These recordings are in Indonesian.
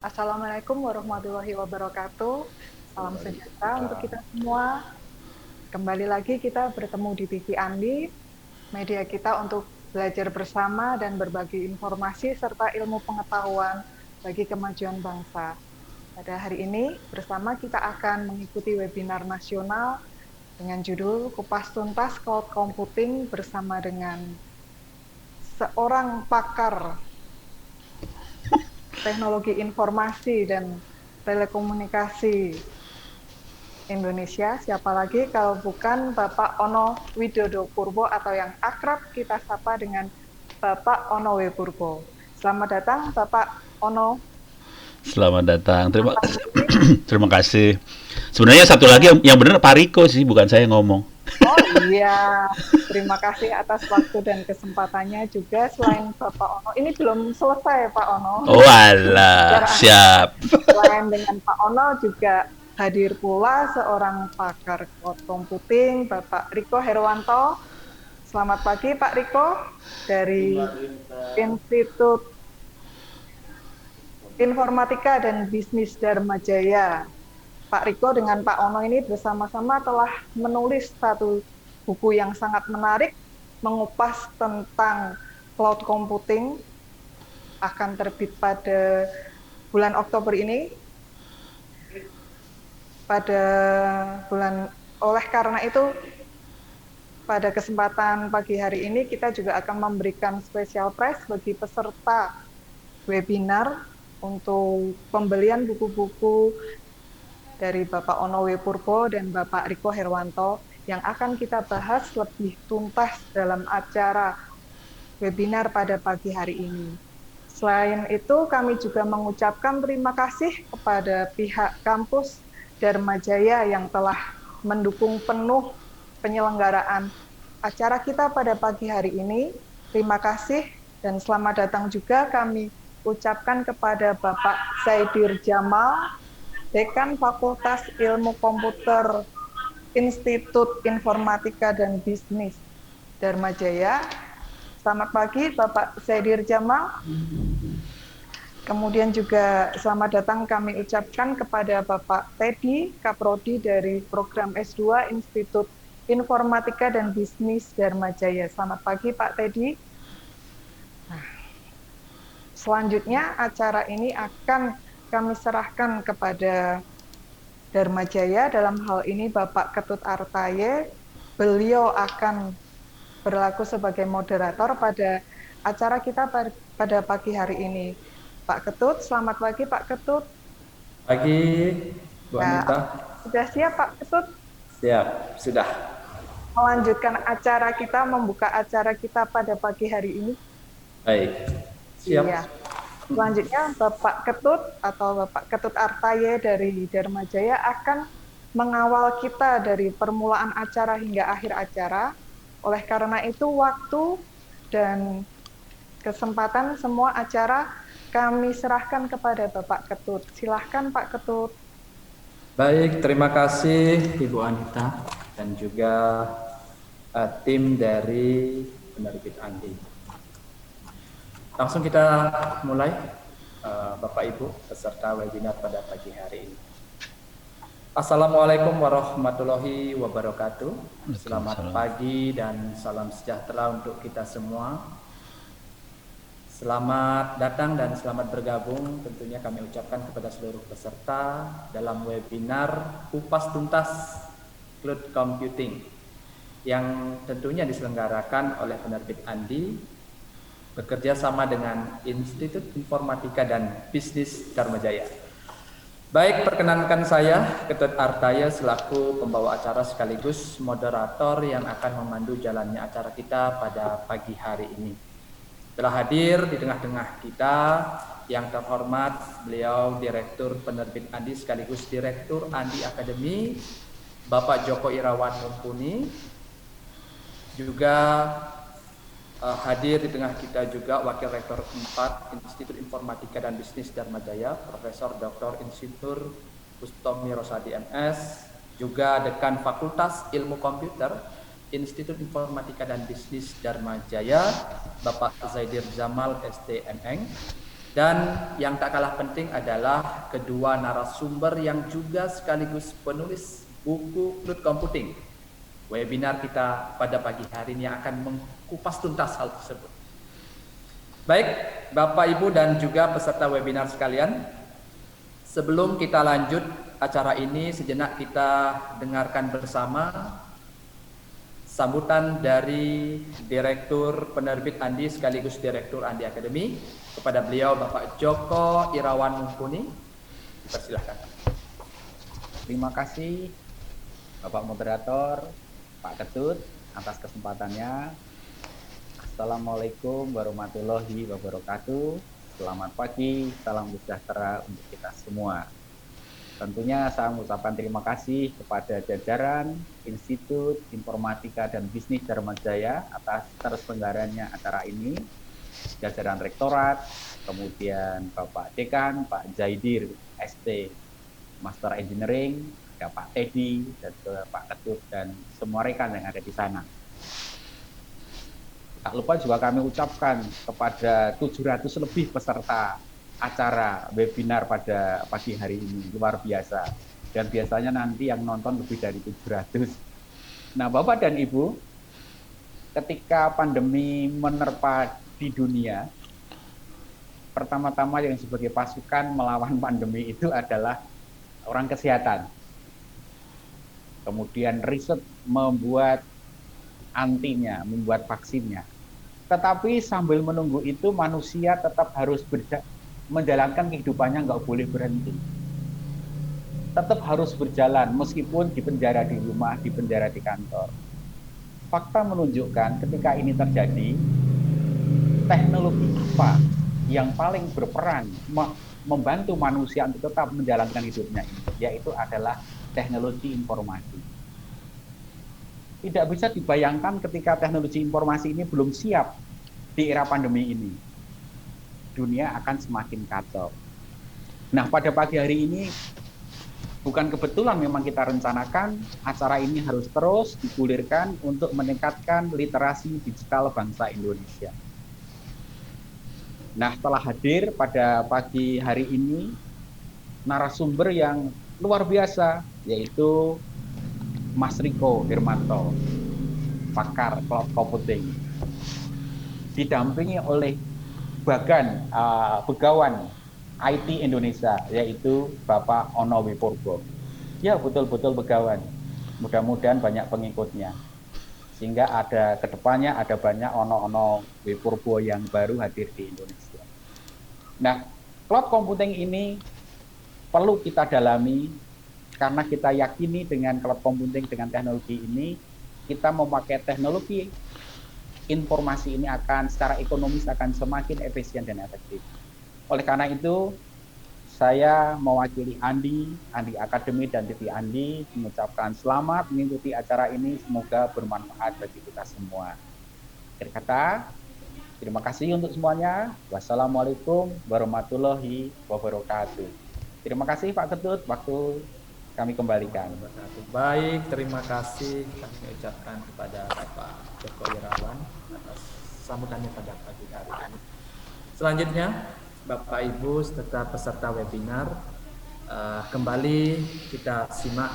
Assalamualaikum warahmatullahi wabarakatuh. Salam sejahtera untuk kita semua. Kembali lagi kita bertemu di TV Andi, media kita untuk belajar bersama dan berbagi informasi serta ilmu pengetahuan bagi kemajuan bangsa. Pada hari ini bersama kita akan mengikuti webinar nasional dengan judul Kupas Tuntas Cloud Computing bersama dengan seorang pakar teknologi informasi dan telekomunikasi Indonesia. Siapa lagi kalau bukan Bapak Ono Widodo Purbo atau yang akrab kita sapa dengan Bapak Ono W. Purbo. Selamat datang Bapak Ono. Selamat datang. Terima kasih. Sebenarnya satu lagi yang benar Pak Riko sih, bukan saya yang ngomong. Oh iya, terima kasih atas waktu dan kesempatannya juga. Selain Bapak Ono, ini belum selesai Pak Ono. Oh alah, siap. Selain dengan Pak Ono juga hadir pula seorang pakar cloud computing, Bapak Riko Herwanto. Selamat pagi Pak Riko dari Institut Informatika dan Bisnis Dharma Jaya. Pak Riko dengan Pak Ono ini bersama-sama telah menulis satu buku yang sangat menarik mengupas tentang cloud computing, akan terbit pada bulan Oktober ini. Oleh karena itu pada kesempatan pagi hari ini kita juga akan memberikan special prize bagi peserta webinar untuk pembelian buku-buku dari Bapak Ono W. Purbo dan Bapak Riko Herwanto yang akan kita bahas lebih tuntas dalam acara webinar pada pagi hari ini. Selain itu, kami juga mengucapkan terima kasih kepada pihak kampus Dharma Jaya yang telah mendukung penuh penyelenggaraan acara kita pada pagi hari ini. Terima kasih dan selamat datang juga kami ucapkan kepada Bapak Zaidir Jamal, Dekan Fakultas Ilmu Komputer Institut Informatika dan Bisnis Dharma Jaya. Selamat pagi Bapak Zaidir Jamal. Kemudian juga selamat datang kami ucapkan kepada Bapak Teddy Kaprodi dari program S2 Institut Informatika dan Bisnis Dharma Jaya. Selamat pagi Pak Teddy. Nah, selanjutnya acara ini akan kami serahkan kepada Dharma Jaya, dalam hal ini Bapak Ketut Artaye. Beliau akan berlaku sebagai moderator pada acara kita pada pagi hari ini. Pak Ketut, selamat pagi Pak Ketut. Pagi, Bu Anita. Sudah siap Pak Ketut? Siap, sudah. Melanjutkan acara kita, membuka acara kita pada pagi hari ini. Baik, siap. Iya. Selanjutnya Bapak Ketut atau Bapak Ketut Artaye dari Dharma Jaya akan mengawal kita dari permulaan acara hingga akhir acara. Oleh karena itu waktu dan kesempatan semua acara kami serahkan kepada Bapak Ketut. Silahkan Pak Ketut. Baik, terima kasih Ibu Anita dan juga tim dari penerbit Andi. Langsung kita mulai, Bapak Ibu peserta webinar pada pagi hari ini. Assalamualaikum warahmatullahi wabarakatuh. Selamat pagi dan salam sejahtera untuk kita semua. Selamat datang dan selamat bergabung tentunya kami ucapkan kepada seluruh peserta dalam webinar Kupas Tuntas Cloud Computing yang tentunya diselenggarakan oleh penerbit Andi bekerja sama dengan Institut Informatika dan Bisnis Dharma Jaya. Baik, perkenankan saya Ketut Artaye selaku pembawa acara sekaligus moderator yang akan memandu jalannya acara kita pada pagi hari ini. Telah hadir di tengah-tengah kita yang terhormat beliau Direktur Penerbit Andi sekaligus Direktur Andi Academy, Bapak Joko Irawan Mumpuni. Juga hadir di tengah kita juga Wakil Rektor 4 Institut Informatika dan Bisnis Dharma Jaya, Profesor Dr. Insinyur Ustomi Rosadi MS, juga Dekan Fakultas Ilmu Komputer Institut Informatika dan Bisnis Dharma Jaya, Bapak Zaidir Jamal STMN, Dan yang tak kalah penting adalah kedua narasumber yang juga sekaligus penulis buku Cloud Computing. Webinar kita pada pagi hari ini akan mengupas tuntas hal tersebut. Baik, Bapak, Ibu, dan juga peserta webinar sekalian, sebelum kita lanjut acara ini, sejenak kita dengarkan bersama sambutan dari Direktur Penerbit Andi sekaligus Direktur Andi Academy. Kepada beliau Bapak Joko Irawan Mumpuni, dipersilahkan. Terima kasih Bapak Moderator, Pak Ketut, atas kesempatannya. Assalamualaikum warahmatullahi wabarakatuh. Selamat pagi, salam sejahtera untuk kita semua. Tentunya saya mengucapkan terima kasih kepada jajaran Institut Informatika dan Bisnis Dharma Jaya atas terselenggaranya acara ini, jajaran rektorat, kemudian Bapak Dekan, Pak Jaidir, ST, Master Engineering, ada Pak Teddy, dan juga Pak Ketut, dan semua rekan yang ada di sana. Tak lupa juga kami ucapkan kepada 700 lebih peserta acara webinar pada pagi hari ini, luar biasa. Dan biasanya nanti yang nonton lebih dari 700. Nah, Bapak dan Ibu, ketika pandemi menerpa di dunia, pertama-tama yang sebagai pasukan melawan pandemi itu adalah orang kesehatan. Kemudian riset membuat antinya, membuat vaksinnya. Tetapi sambil menunggu itu manusia tetap harus menjalankan kehidupannya, nggak boleh berhenti. Tetap harus berjalan meskipun di penjara di rumah, di penjara di kantor. Fakta menunjukkan ketika ini terjadi, teknologi apa yang paling berperan membantu manusia untuk tetap menjalankan hidupnya ini, yaitu adalah teknologi informasi. Tidak bisa dibayangkan ketika teknologi informasi ini belum siap di era pandemi ini. Dunia akan semakin kacau. Nah, pada pagi hari ini, bukan kebetulan memang kita rencanakan acara ini harus terus digulirkan untuk meningkatkan literasi digital bangsa Indonesia. Nah, telah hadir pada pagi hari ini narasumber yang luar biasa, yaitu Mas Riko Hermanto, pakar cloud computing, didampingi oleh Begawan IT Indonesia, yaitu Bapak Ono Wipurbo. Ya, betul-betul Begawan. Mudah-mudahan banyak pengikutnya. Sehingga ada kedepannya ada banyak Ono Wipurbo yang baru hadir di Indonesia. Nah, cloud computing ini perlu kita dalami karena kita yakini dengan cloud computing, dengan teknologi ini, kita memakai teknologi informasi ini akan secara ekonomis akan semakin efisien dan efektif. Oleh karena itu, saya mewakili Andi Academy dan TV Andi mengucapkan selamat mengikuti acara ini, semoga bermanfaat bagi kita semua. Akhir kata, terima kasih untuk semuanya. Wassalamualaikum warahmatullahi wabarakatuh. Terima kasih Pak Ketut, waktu kami kembalikan. Baik, terima kasih kami ucapkan kepada Bapak Joko Irawan atas sambutannya pada pagi hari ini. Selanjutnya, Bapak Ibu serta peserta webinar, kembali kita simak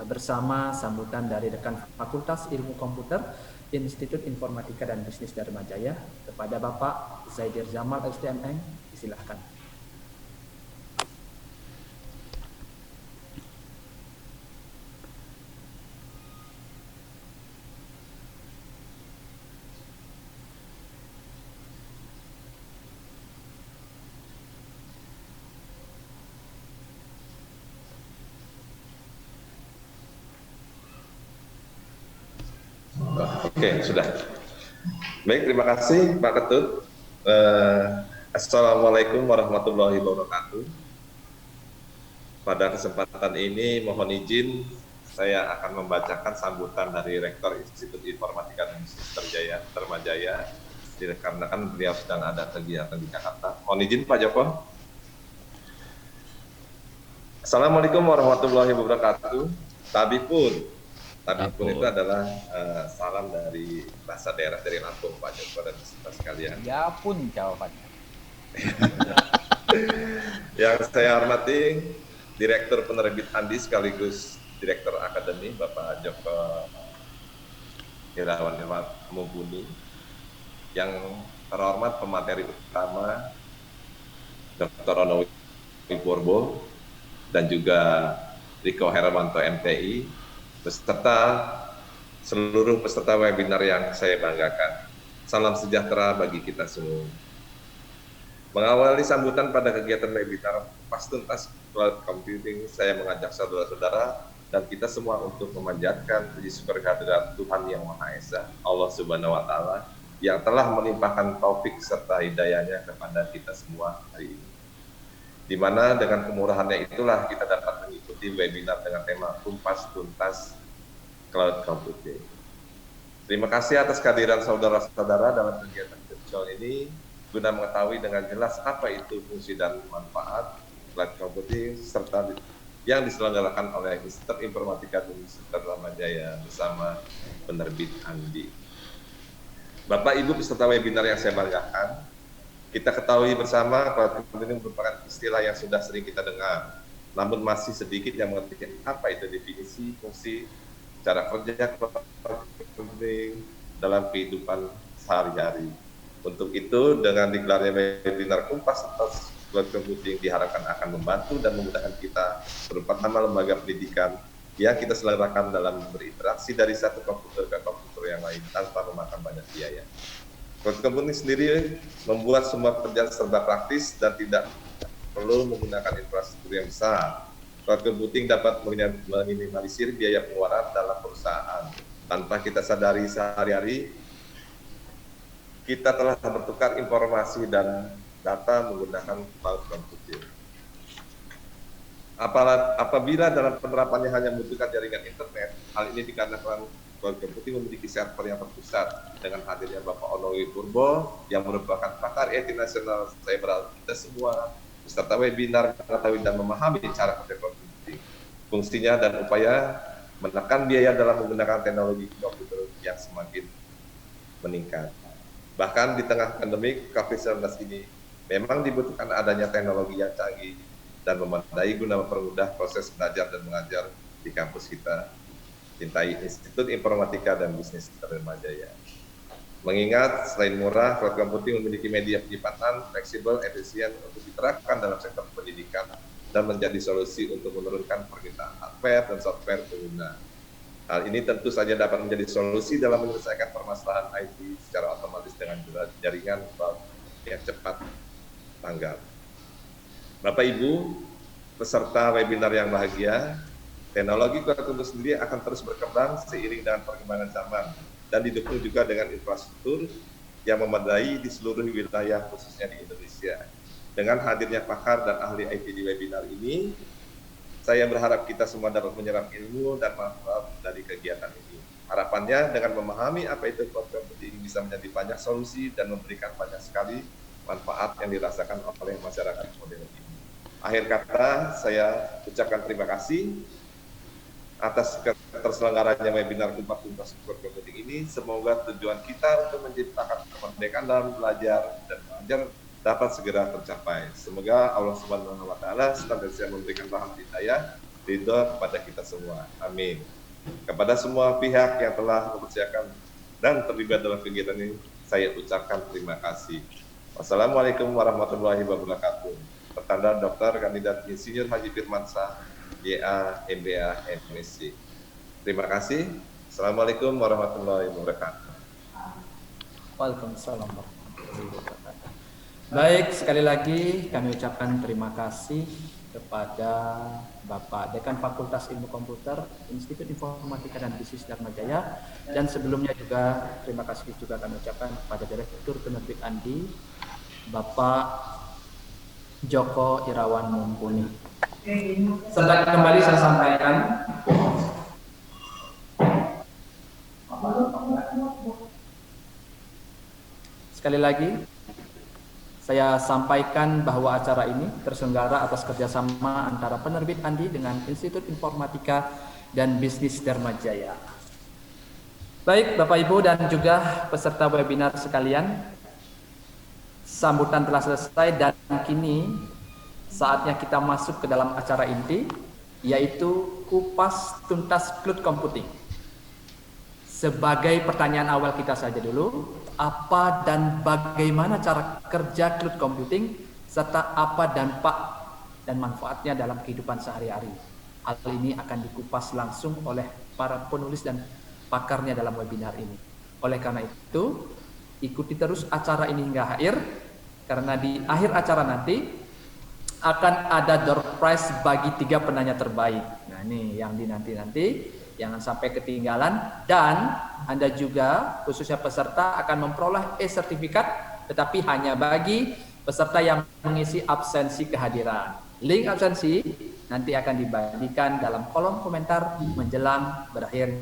bersama sambutan dari rekan Fakultas Ilmu Komputer Institut Informatika dan Bisnis Dharma Jaya kepada Bapak Zaidir Jamal STMN. Silakan. Oke, sudah. Baik, terima kasih Pak Ketut. Assalamualaikum warahmatullahi wabarakatuh. Pada kesempatan ini mohon izin saya akan membacakan sambutan dari Rektor Institut Informatika dan Bisnis Dharma Jaya dikarenakan beliau sedang ada kegiatan di Jakarta. Mohon izin Pak Joko. Assalamualaikum warahmatullahi wabarakatuh. Tabipun itu adalah salam dari bahasa daerah dari Lampung, Pak Joko dan peserta sekalian. Ya pun jawabannya. Yang saya hormati Direktur Penerbit Andi sekaligus Direktur Akademi Bapak Joko Irawan Mumpuni, yang terhormat pemateri utama Dr. Ono Purbo dan juga Riko Hermanto MTI, beserta seluruh peserta webinar yang saya banggakan. Salam sejahtera bagi kita semua. Mengawali sambutan pada kegiatan webinar Kupas Tuntas Cloud Computing, saya mengajak saudara-saudara dan kita semua untuk memanjatkan puji syukur kehadirat Tuhan Yang Maha Esa, Allah Subhanahu wa Ta'ala, yang telah melimpahkan taufik serta hidayahnya kepada kita semua hari ini. Di mana dengan kemurahannya itulah kita dapat mengikuti webinar dengan tema Kupas Tuntas Cloud Computing. Terima kasih atas kehadiran saudara-saudara dalam kegiatan virtual ini, guna mengetahui dengan jelas apa itu fungsi dan manfaat cloud computing serta yang diselenggarakan oleh Institut Informatika Universitas Ramajaya bersama penerbit Andi. Bapak Ibu peserta webinar yang saya banggakan, kita ketahui bersama cloud computing merupakan istilah yang sudah sering kita dengar, namun masih sedikit yang mengerti apa itu definisi, fungsi, cara kerja cloud computing dalam kehidupan sehari-hari. Untuk itu, dengan digelarnya webinar Kupas Tuntas Cloud Computing diharapkan akan membantu dan memudahkan kita terutama lembaga pendidikan yang kita selenggarakan dalam berinteraksi dari satu komputer ke komputer yang lain tanpa memakan banyak biaya. Cloud Computing sendiri membuat semua pekerjaan serba praktis dan tidak perlu menggunakan infrastruktur yang besar. Cloud Computing dapat meminimalisir biaya pengeluaran dalam perusahaan. Tanpa kita sadari sehari-hari, kita telah bertukar informasi dan data menggunakan cloud computing. Apabila dalam penerapannya hanya membutuhkan jaringan internet, hal ini dikarenakan cloud computing memiliki server yang terpusat. Dengan hadirnya Bapak Ono Purbo yang merupakan pakar IT nasional, saya berharap kita semua peserta webinar mengetahui dan memahami cara kerja cloud computing, fungsinya dan upaya menekan biaya dalam menggunakan teknologi komputer yang semakin meningkat. Bahkan di tengah pandemi COVID-19 ini, memang dibutuhkan adanya teknologi yang canggih dan memadai guna mempermudah proses belajar dan mengajar di kampus kita, cintai Institut Informatika dan Bisnis Ramajaya. Mengingat selain murah, cloud computing memiliki media penyimpanan fleksibel, efisien untuk diterapkan dalam sektor pendidikan dan menjadi solusi untuk menurunkan permintaan hardware dan software pengguna. Hal ini tentu saja dapat menjadi solusi dalam menyelesaikan permasalahan IT secara otomatis dengan jaringan cloud yang cepat tanggap. Bapak Ibu, peserta webinar yang bahagia, teknologi cloud computing sendiri akan terus berkembang seiring dengan perkembangan zaman dan didukung juga dengan infrastruktur yang memadai di seluruh wilayah khususnya di Indonesia. Dengan hadirnya pakar dan ahli IT di webinar ini, saya berharap kita semua dapat menyerap ilmu dan manfaat dari kegiatan ini. Harapannya dengan memahami apa itu cloud computing bisa menjadi banyak solusi dan memberikan banyak sekali manfaat yang dirasakan oleh masyarakat modern ini. Akhir kata, saya ucapkan terima kasih atas terselenggaranya webinar Kupas Tuntas Cloud Computing ini. Semoga tujuan kita untuk menciptakan kemerdekaan dalam belajar dan mengajar dapat segera tercapai. Semoga Allah Subhanahu wa Ta'ala senantiasa memberikan rahmat hidayah ridho kepada kita semua. Amin. Kepada semua pihak yang telah mempersiapkan dan terlibat dalam kegiatan ini, saya ucapkan terima kasih. Wassalamualaikum warahmatullahi wabarakatuh. Pertanda Dr. Kandidat Insinyur Haji Firmansyah, YA, MBA, MSc. Terima kasih. Assalamualaikum warahmatullahi wabarakatuh. Waalaikumsalam warahmatullahi wabarakatuh. Baik, sekali lagi kami ucapkan terima kasih kepada Bapak Dekan Fakultas Ilmu Komputer Institut Informatika dan Bisnis Ramajaya, dan sebelumnya juga terima kasih juga kami ucapkan kepada Direktur Penerbit Andi, Bapak Joko Irawan Mumpuni. Setelah kembali saya sampaikan sekali lagi, saya sampaikan bahwa acara ini terselenggara atas kerjasama antara Penerbit Andi dengan Institut Informatika dan Bisnis Dharmajaya. Baik, Bapak Ibu dan juga peserta webinar sekalian, sambutan telah selesai dan kini saatnya kita masuk ke dalam acara inti, yaitu kupas tuntas cloud computing. Sebagai pertanyaan awal kita saja dulu, apa dan bagaimana cara kerja cloud computing serta apa dampak dan manfaatnya dalam kehidupan sehari-hari. Hal ini akan dikupas langsung oleh para penulis dan pakarnya dalam webinar ini. Oleh karena itu, ikuti terus acara ini hingga akhir, karena di akhir acara nanti akan ada door prize bagi 3 penanya terbaik. Nah, ini yang dinanti-nanti. Jangan sampai ketinggalan, dan Anda juga khususnya peserta akan memperoleh e-sertifikat, tetapi hanya bagi peserta yang mengisi absensi kehadiran. Link absensi nanti akan dibagikan dalam kolom komentar menjelang berakhir.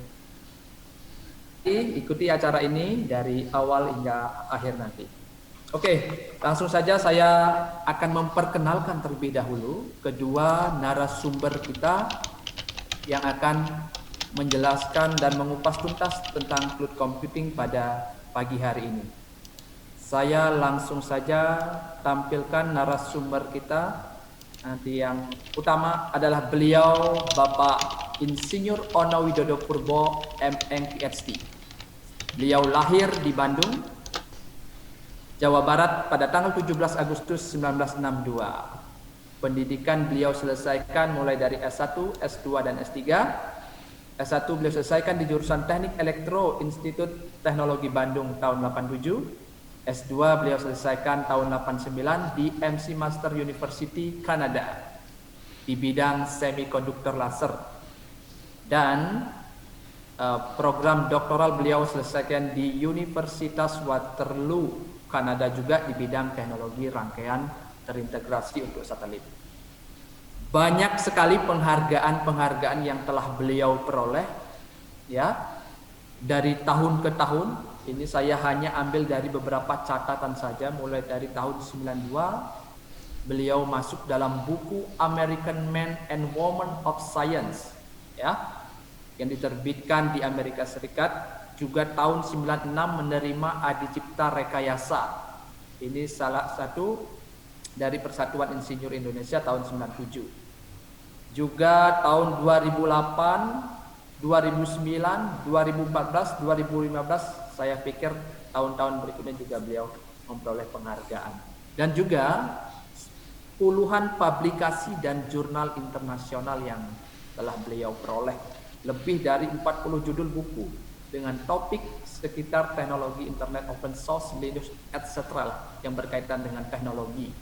Ikuti acara ini dari awal hingga akhir nanti. Oke, langsung saja saya akan memperkenalkan terlebih dahulu kedua narasumber kita yang akan menjelaskan dan mengupas tuntas tentang cloud computing pada pagi hari ini. Saya langsung saja tampilkan narasumber kita. Nanti yang utama adalah beliau Bapak Insinyur Ono Widodo Purbo M.Eng PhD. Beliau lahir di Bandung, Jawa Barat pada tanggal 17 Agustus 1962. Pendidikan beliau selesaikan mulai dari S1, S2, dan S3. S1 beliau selesaikan di jurusan Teknik Elektro Institut Teknologi Bandung tahun 87. S2 beliau selesaikan tahun 89 di MC Master University Kanada di bidang semikonduktor laser. Dan program doktoral beliau selesaikan di Universitas Waterloo Kanada juga di bidang teknologi rangkaian terintegrasi untuk satelit. Banyak sekali penghargaan-penghargaan yang telah beliau peroleh, ya, dari tahun ke tahun. Ini saya hanya ambil dari beberapa catatan saja. Mulai dari tahun 92 beliau masuk dalam buku American Men and Women of Science, ya, yang diterbitkan di Amerika Serikat. Juga tahun 96 menerima Adicipta Rekayasa. Ini salah satu dari Persatuan Insinyur Indonesia tahun 97. Juga tahun 2008, 2009, 2014, 2015, saya pikir tahun-tahun berikutnya juga beliau memperoleh penghargaan. Dan juga puluhan publikasi dan jurnal internasional yang telah beliau peroleh. Lebih dari 40 judul buku dengan topik sekitar teknologi internet, open source, Linux, etc. yang berkaitan dengan teknologi.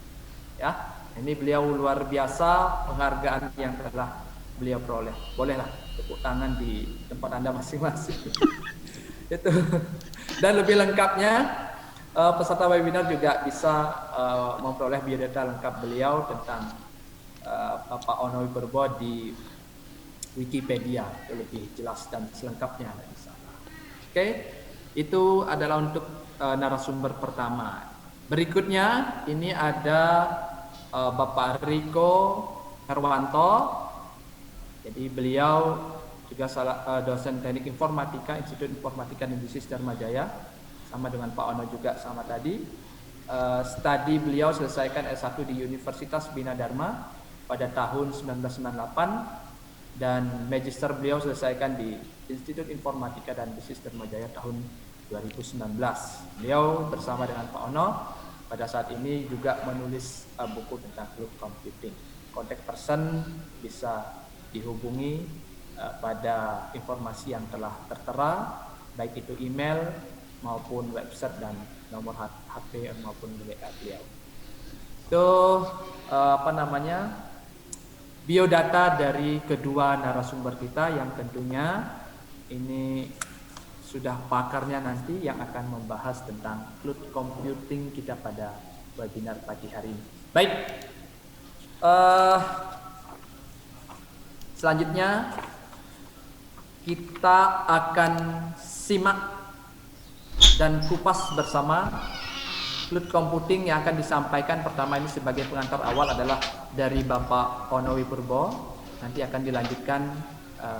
Ya, ini beliau luar biasa penghargaan yang telah beliau peroleh. Bolehlah tepuk tangan di tempat Anda masing-masing. Itu. Dan lebih lengkapnya peserta webinar juga bisa memperoleh biodata lengkap beliau tentang Bapak Ono Purbo di Wikipedia, itu lebih jelas dan selengkapnya ada di sana. Oke, itu adalah untuk narasumber pertama. Berikutnya ini ada Bapak Riko Herwanto. Jadi beliau juga dosen teknik informatika Institut Informatika dan Bisnis Dharma Jaya, sama dengan Pak Ono juga sama tadi. Studi beliau selesaikan S1 di Universitas Bina Dharma pada tahun 1998 dan magister beliau selesaikan di Institut Informatika dan Bisnis Dharma Jaya tahun 2019. Beliau bersama dengan Pak Ono pada saat ini juga menulis buku tentang cloud computing. Contact person bisa dihubungi pada informasi yang telah tertera, baik itu email maupun website dan nomor HP maupun WA beliau. Itu biodata dari kedua narasumber kita yang tentunya ini sudah pakarnya nanti yang akan membahas tentang cloud computing kita pada webinar pagi hari ini. Baik, selanjutnya kita akan simak dan kupas bersama cloud computing yang akan disampaikan. Pertama ini sebagai pengantar awal adalah dari Bapak Ono Purbo. Nanti akan dilanjutkan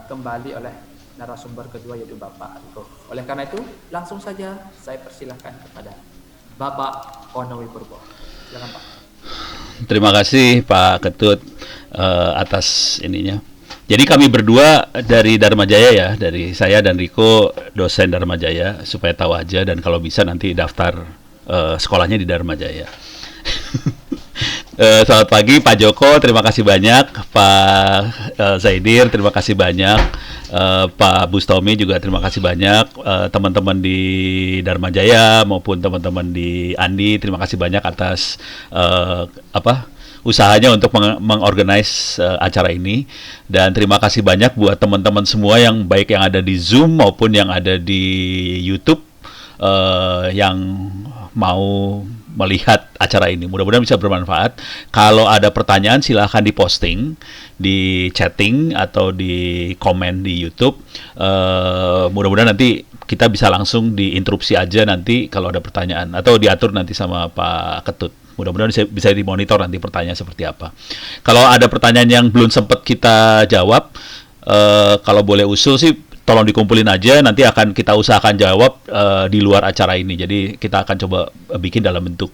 kembali oleh narasumber kedua yaitu Bapak Riko. Oleh karena itu langsung saja saya persilahkan kepada Bapak Konowi Purbo. Silakan Pak. Terima kasih Pak Ketut atas ininya. Jadi kami berdua dari Dharma Jaya ya, dari saya dan Riko dosen Dharma Jaya, supaya tahu aja dan kalau bisa nanti daftar sekolahnya di Dharma Jaya. Selamat pagi Pak Joko, terima kasih banyak. Pak Zaidir, terima kasih banyak. Pak Bustomi juga terima kasih banyak. Teman-teman di Dharma Jaya maupun teman-teman di Andi, terima kasih banyak atas usahanya untuk mengorganize acara ini. Dan terima kasih banyak buat teman-teman semua yang baik yang ada di Zoom maupun yang ada di YouTube yang mau melihat acara ini. Mudah-mudahan bisa bermanfaat. Kalau ada pertanyaan silahkan diposting, di chatting atau di komen di YouTube. Mudah-mudahan nanti kita bisa langsung diinterupsi aja nanti kalau ada pertanyaan atau diatur nanti sama Pak Ketut. Mudah-mudahan bisa dimonitor nanti pertanyaan seperti apa. Kalau ada pertanyaan yang belum sempat kita jawab, kalau boleh usul sih tolong dikumpulin aja, nanti akan kita usahakan jawab di luar acara ini. Jadi kita akan coba bikin dalam bentuk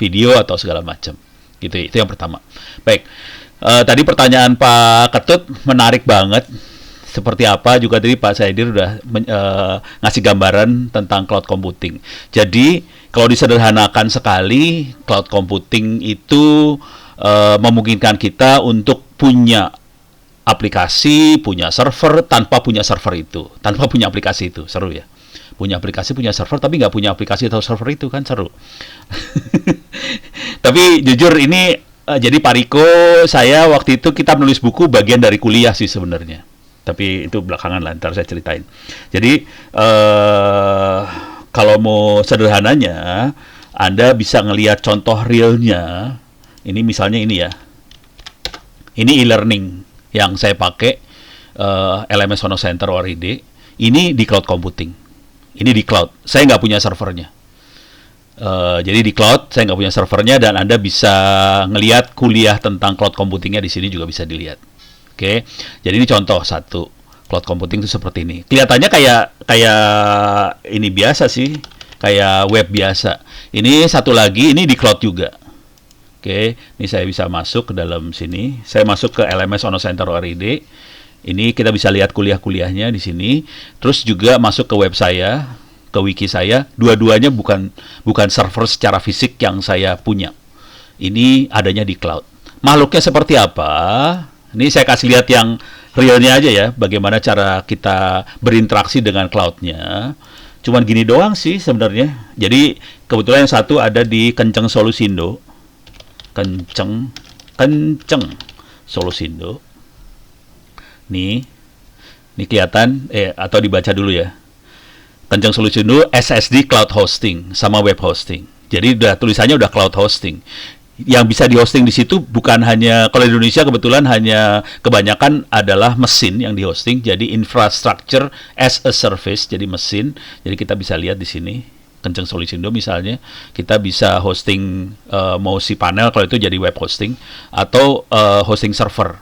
video atau segala macam. Gitu, itu yang pertama. Baik, tadi pertanyaan Pak Ketut menarik banget. Seperti apa juga tadi Pak Zaidir udah ngasih gambaran tentang cloud computing. Jadi kalau disederhanakan sekali, cloud computing itu memungkinkan kita untuk punya aplikasi, punya server tanpa punya server itu, tanpa punya aplikasi itu. Seru ya, punya aplikasi, punya server tapi nggak punya aplikasi atau server itu kan seru. Tapi jujur ini jadi Pak Riko, saya waktu itu kita menulis buku bagian dari kuliah sih sebenarnya, tapi itu belakangan lah, ntar saya ceritain. Jadi kalau mau sederhananya, Anda bisa ngelihat contoh realnya. Ini misalnya ini ya, ini e-learning yang saya pakai LMS Ono Center ORID, ini di cloud computing. Ini di cloud. Saya nggak punya servernya. Jadi di cloud, saya nggak punya servernya dan Anda bisa ngelihat kuliah tentang cloud computingnya di sini juga bisa dilihat. Oke. Jadi ini contoh satu. Cloud computing itu seperti ini. Kelihatannya kayak ini biasa sih, kayak web biasa. Ini satu lagi, ini di cloud juga. Oke, ini saya bisa masuk ke dalam sini. Saya masuk ke LMS Ono Center ORID. Ini kita bisa lihat kuliah-kuliahnya di sini. Terus juga masuk ke web saya, ke wiki saya. Dua-duanya bukan server secara fisik yang saya punya. Ini adanya di cloud. Makhluknya seperti apa? Ini saya kasih lihat yang realnya aja ya, bagaimana cara kita berinteraksi dengan cloud-nya. Cuman gini doang sih sebenarnya. Jadi kebetulan yang satu ada di Kenceng Solusindo. Kenceng Solusindo. Nih kelihatan atau dibaca dulu ya. Kenceng Solusindo SSD Cloud Hosting sama web hosting. Jadi tulisannya udah cloud hosting. Yang bisa di hosting di situ bukan hanya, kalau di Indonesia kebetulan hanya kebanyakan adalah mesin yang di hosting, jadi infrastructure as a service, jadi mesin. Jadi kita bisa lihat di sini Kenceng Solusindo misalnya, kita bisa hosting mau si panel kalau itu jadi web hosting atau hosting server.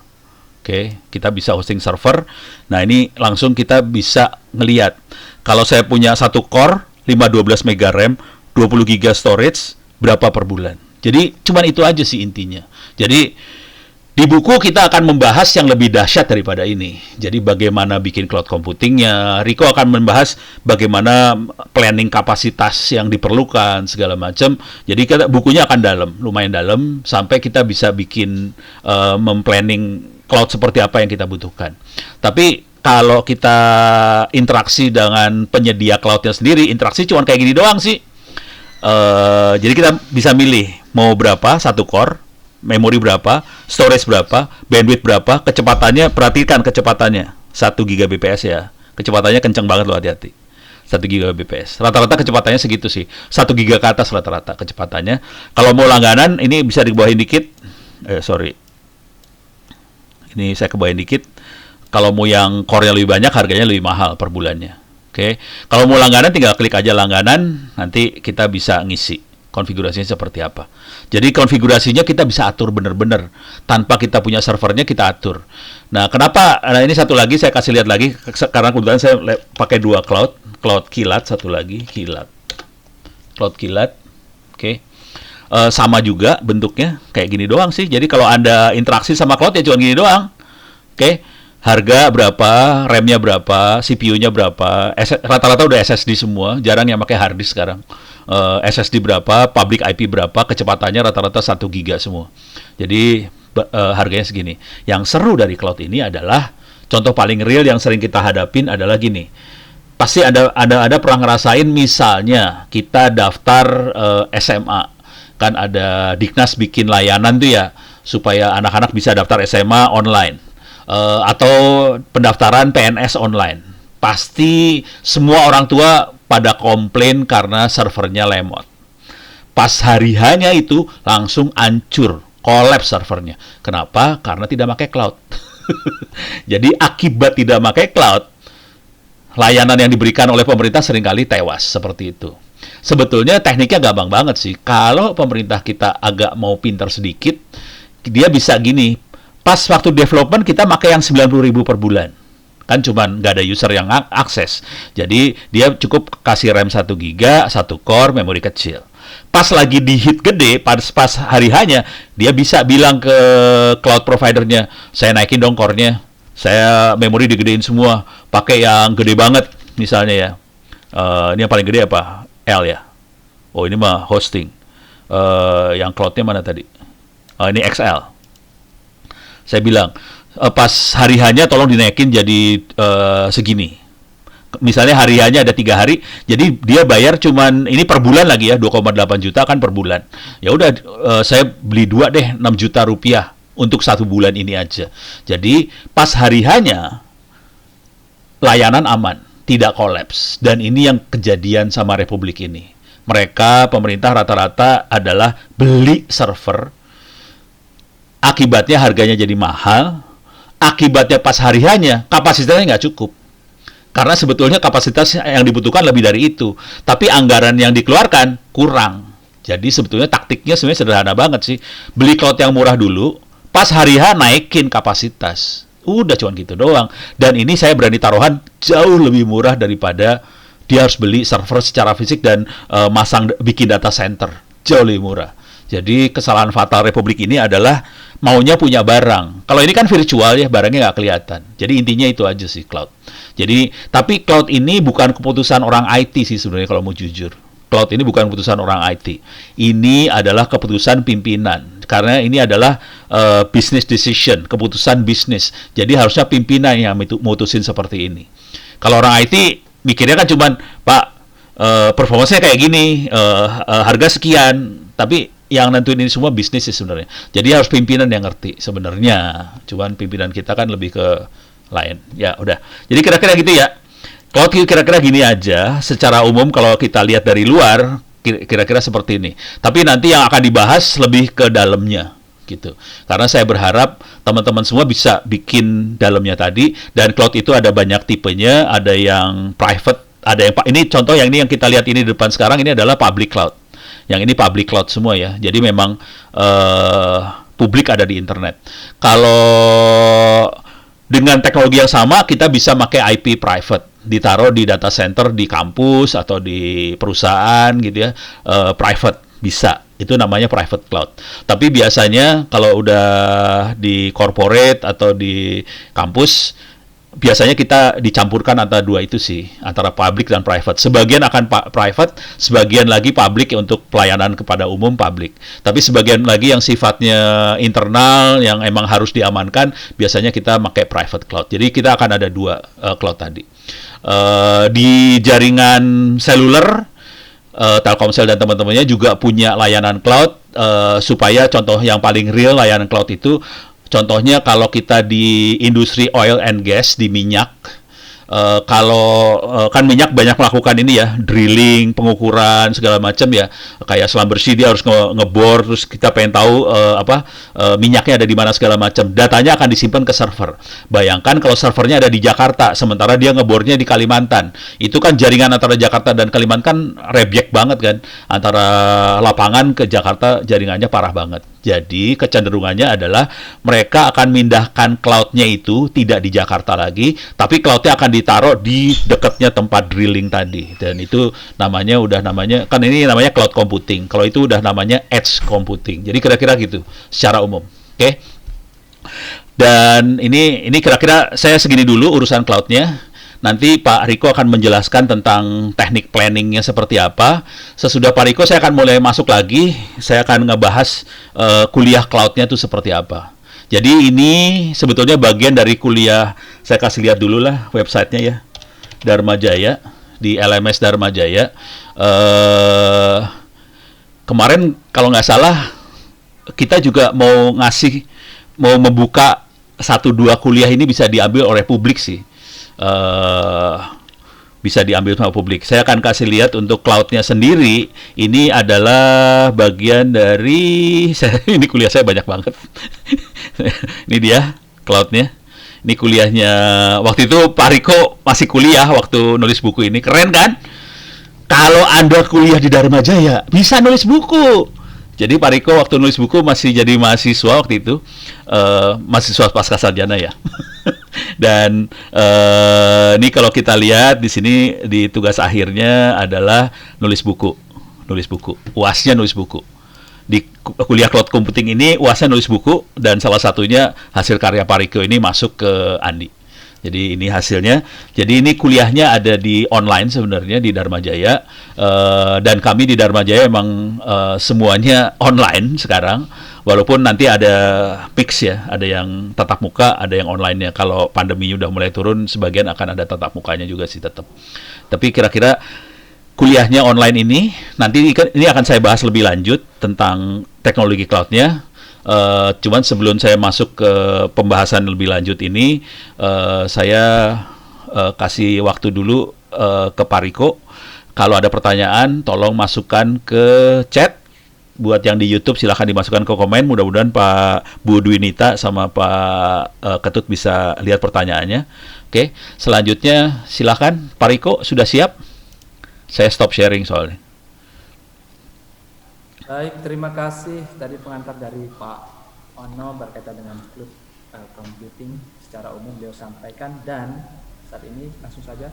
Oke, kita bisa hosting server. Nah, ini langsung kita bisa ngelihat. Kalau saya punya satu core 512 MB RAM, 20 GB storage, berapa per bulan. Jadi cuman itu aja sih intinya. Jadi di buku kita akan membahas yang lebih dahsyat daripada ini. Jadi bagaimana bikin cloud computingnya. Riko akan membahas bagaimana planning kapasitas yang diperlukan segala macam. Jadi bukunya akan dalam, lumayan dalam, sampai kita bisa bikin memplanning cloud seperti apa yang kita butuhkan. Tapi kalau kita interaksi dengan penyedia cloudnya sendiri, interaksi cuma kayak gini doang sih. Jadi kita bisa milih mau berapa satu core, memori berapa, storage berapa, bandwidth berapa, kecepatannya, perhatikan kecepatannya 1 Gbps ya. Kecepatannya kencang banget loh, hati-hati. 1 Gbps. Rata-rata kecepatannya segitu sih. 1 giga ke atas rata-rata kecepatannya. Kalau mau langganan ini bisa dibawahin dikit. Ini saya kebawain dikit. Kalau mau yang core-nya lebih banyak, harganya lebih mahal per bulannya. Oke. Kalau mau langganan tinggal klik aja langganan, nanti kita bisa ngisi konfigurasinya seperti apa. Jadi konfigurasinya kita bisa atur bener-bener tanpa kita punya servernya, kita atur. Nah, kenapa? Nah, ini satu lagi saya kasih lihat lagi karena kebetulan saya pakai dua cloud kilat, satu lagi kilat. cloud kilat. Oke. Sama juga bentuknya kayak gini doang sih. Jadi kalau Anda interaksi sama cloud ya cuma gini doang. Oke. Harga berapa, RAM-nya berapa, CPU-nya berapa, rata-rata udah SSD semua, jarang yang pakai hard disk sekarang. SSD berapa, public IP berapa, kecepatannya rata-rata 1 giga semua. Jadi harganya segini. Yang seru dari cloud ini adalah contoh paling real yang sering kita hadapin adalah gini. Pasti ada pernah ngerasain misalnya kita daftar SMA, kan ada Diknas bikin layanan tuh ya supaya anak-anak bisa daftar SMA online. Atau pendaftaran PNS online. Pasti semua orang tua pada komplain karena servernya lemot. Pas hari hanya itu langsung hancur, kolaps servernya. Kenapa? Karena tidak pakai cloud. Jadi akibat tidak pakai cloud, layanan yang diberikan oleh pemerintah seringkali tewas seperti itu. Sebetulnya tekniknya gampang banget sih. Kalau pemerintah kita agak mau pintar sedikit, dia bisa gini. Pas waktu development kita pakai yang 90.000 per bulan. Kan cuman nggak ada user yang akses. Jadi dia cukup kasih RAM 1 GB, 1 core, memori kecil. Pas lagi di hit gede, pas hari hanya, dia bisa bilang ke cloud providernya, saya naikin dong core-nya. Saya memori digedein semua. Pakai yang gede banget misalnya ya. Ini yang paling gede apa? L ya. Oh ini mah hosting. Yang cloud-nya mana tadi? Ini XL. Saya bilang, pas hari hanya tolong dinaikin jadi segini. Misalnya hari hanya ada 3 hari, jadi dia bayar cuman, ini per bulan lagi ya, 2,8 juta kan per bulan. Ya udah, saya beli 2 deh, 6 juta rupiah untuk 1 bulan ini aja. Jadi pas hari hanya, layanan aman, tidak kolaps. Dan ini yang kejadian sama Republik ini. Mereka, pemerintah rata-rata adalah beli server, akibatnya harganya jadi mahal, akibatnya pas hari hanya, kapasitasnya nggak cukup. Karena sebetulnya kapasitas yang dibutuhkan lebih dari itu. Tapi anggaran yang dikeluarkan kurang. Jadi sebetulnya taktiknya sebenarnya sederhana banget sih. Beli cloud yang murah dulu, pas hari H naikin kapasitas. Udah cuma gitu doang. Dan ini saya berani taruhan jauh lebih murah daripada dia harus beli server secara fisik dan bikin data center. Jauh lebih murah. Jadi kesalahan fatal Republik ini adalah maunya punya barang. Kalau ini kan virtual ya, barangnya nggak kelihatan. Jadi intinya itu aja sih cloud. Jadi, tapi cloud ini bukan keputusan orang IT sih sebenarnya kalau mau jujur. Cloud ini bukan keputusan orang IT. Ini adalah keputusan pimpinan. Karena ini adalah business decision, keputusan bisnis. Jadi harusnya pimpinan yang mutusin seperti ini. Kalau orang IT mikirnya kan cuman, Pak, performanya kayak gini, harga sekian, tapi yang nentuin ini semua bisnis sih sebenarnya. Jadi harus pimpinan yang ngerti sebenarnya. Cuman pimpinan kita kan lebih ke lain. Ya udah. Jadi kira-kira gitu ya. Kalau kira-kira gini aja, secara umum kalau kita lihat dari luar, kira-kira seperti ini. Tapi nanti yang akan dibahas lebih ke dalamnya gitu. Karena saya berharap teman-teman semua bisa bikin dalamnya tadi. Dan cloud itu ada banyak tipenya. Ada yang private, ada yang ini contoh yang ini yang kita lihat ini di depan sekarang ini adalah public cloud. Yang ini public cloud semua ya. Jadi memang publik ada di internet. Kalau dengan teknologi yang sama, kita bisa pakai IP private. Ditaruh di data center, di kampus, atau di perusahaan gitu ya. Private, bisa. Itu namanya private cloud. Tapi biasanya kalau udah di corporate atau di kampus, biasanya kita dicampurkan antara dua itu sih, antara public dan private. Sebagian akan private, sebagian lagi public untuk pelayanan kepada umum public. Tapi sebagian lagi yang sifatnya internal, yang emang harus diamankan, biasanya kita pakai private cloud. Jadi kita akan ada dua cloud tadi. Di jaringan seluler, Telkomsel dan teman-temannya juga punya layanan cloud, supaya contoh yang paling real layanan cloud itu, contohnya kalau kita di industri oil and gas, di minyak, kalau kan minyak banyak melakukan ini ya, drilling, pengukuran segala macam ya, kayak selam bersih dia harus ngebor, terus kita pengen tahu minyaknya ada di mana segala macam. Datanya akan disimpan ke server. Bayangkan kalau servernya ada di Jakarta, sementara dia ngebornya di Kalimantan. Itu kan jaringan antara Jakarta dan Kalimantan kan reject banget kan, antara lapangan ke Jakarta jaringannya parah banget. Jadi kecenderungannya adalah mereka akan mindahkan cloud-nya itu tidak di Jakarta lagi, tapi cloud-nya akan ditaruh di dekatnya tempat drilling tadi. Dan itu namanya kan ini namanya cloud computing. Kalau itu udah namanya edge computing. Jadi kira-kira gitu secara umum. Oke. Dan ini kira-kira saya segini dulu urusan cloud-nya. Nanti Pak Riko akan menjelaskan tentang teknik planningnya seperti apa. Sesudah Pak Riko saya akan mulai masuk lagi. Saya akan ngebahas kuliah cloud-nya itu seperti apa. Jadi ini sebetulnya bagian dari kuliah. Saya kasih lihat dulu lah websitenya ya. Dharma Jaya, di LMS Dharma Jaya. Kemarin kalau nggak salah kita juga mau membuka 1-2 kuliah ini bisa diambil oleh publik sih. Bisa diambil sama publik. Saya akan kasih lihat untuk cloud-nya sendiri. Ini adalah bagian dari ini kuliah saya banyak banget. Ini dia cloud-nya. Ini kuliahnya waktu itu Pak Riko masih kuliah waktu nulis buku ini. Keren kan? Kalau Anda kuliah di Dharma Jaya bisa nulis buku. Jadi Pak Riko waktu nulis buku masih jadi mahasiswa waktu itu, mahasiswa pasca sarjana ya. Dan ini kalau kita lihat di sini di tugas akhirnya adalah nulis buku. UAS-nya nulis buku. Di kuliah cloud computing ini UAS-nya nulis buku dan salah satunya hasil karya Pak Riko ini masuk ke Andi. Jadi ini hasilnya. Jadi ini kuliahnya ada di online sebenarnya di Dharma Jaya. Dan kami di Dharma Jaya emang semuanya online sekarang. Walaupun nanti ada mix ya, ada yang tatap muka, ada yang online-nya. Kalau pandemi udah mulai turun, sebagian akan ada tatap mukanya juga sih tetap. Tapi kira-kira kuliahnya online ini, nanti ini akan saya bahas lebih lanjut tentang teknologi cloud-nya. Cuman sebelum saya masuk ke pembahasan lebih lanjut ini, saya kasih waktu dulu ke Pak Riko. Kalau ada pertanyaan, tolong masukkan ke chat. Buat yang di YouTube silahkan dimasukkan ke komen. Mudah-mudahan Pak Bu Dwinita sama Pak Ketut bisa lihat pertanyaannya. Oke, selanjutnya silahkan Pak Riko, sudah siap? Saya stop sharing soalnya. Baik, terima kasih tadi pengantar dari Pak Ono berkaitan dengan cloud computing secara umum beliau sampaikan, dan saat ini langsung saja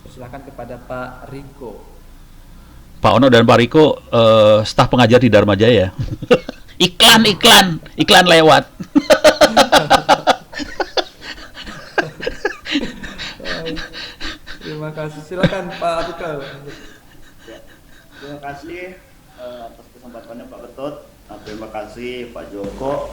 persilakan kepada Pak Riko. Pak Ono dan Pak Riko staf pengajar di Dharma Jaya. iklan lewat. Terima kasih, silakan Pak Riko. Ya, terima kasih atas kesempatannya Pak Ketut. Terima kasih Pak Joko.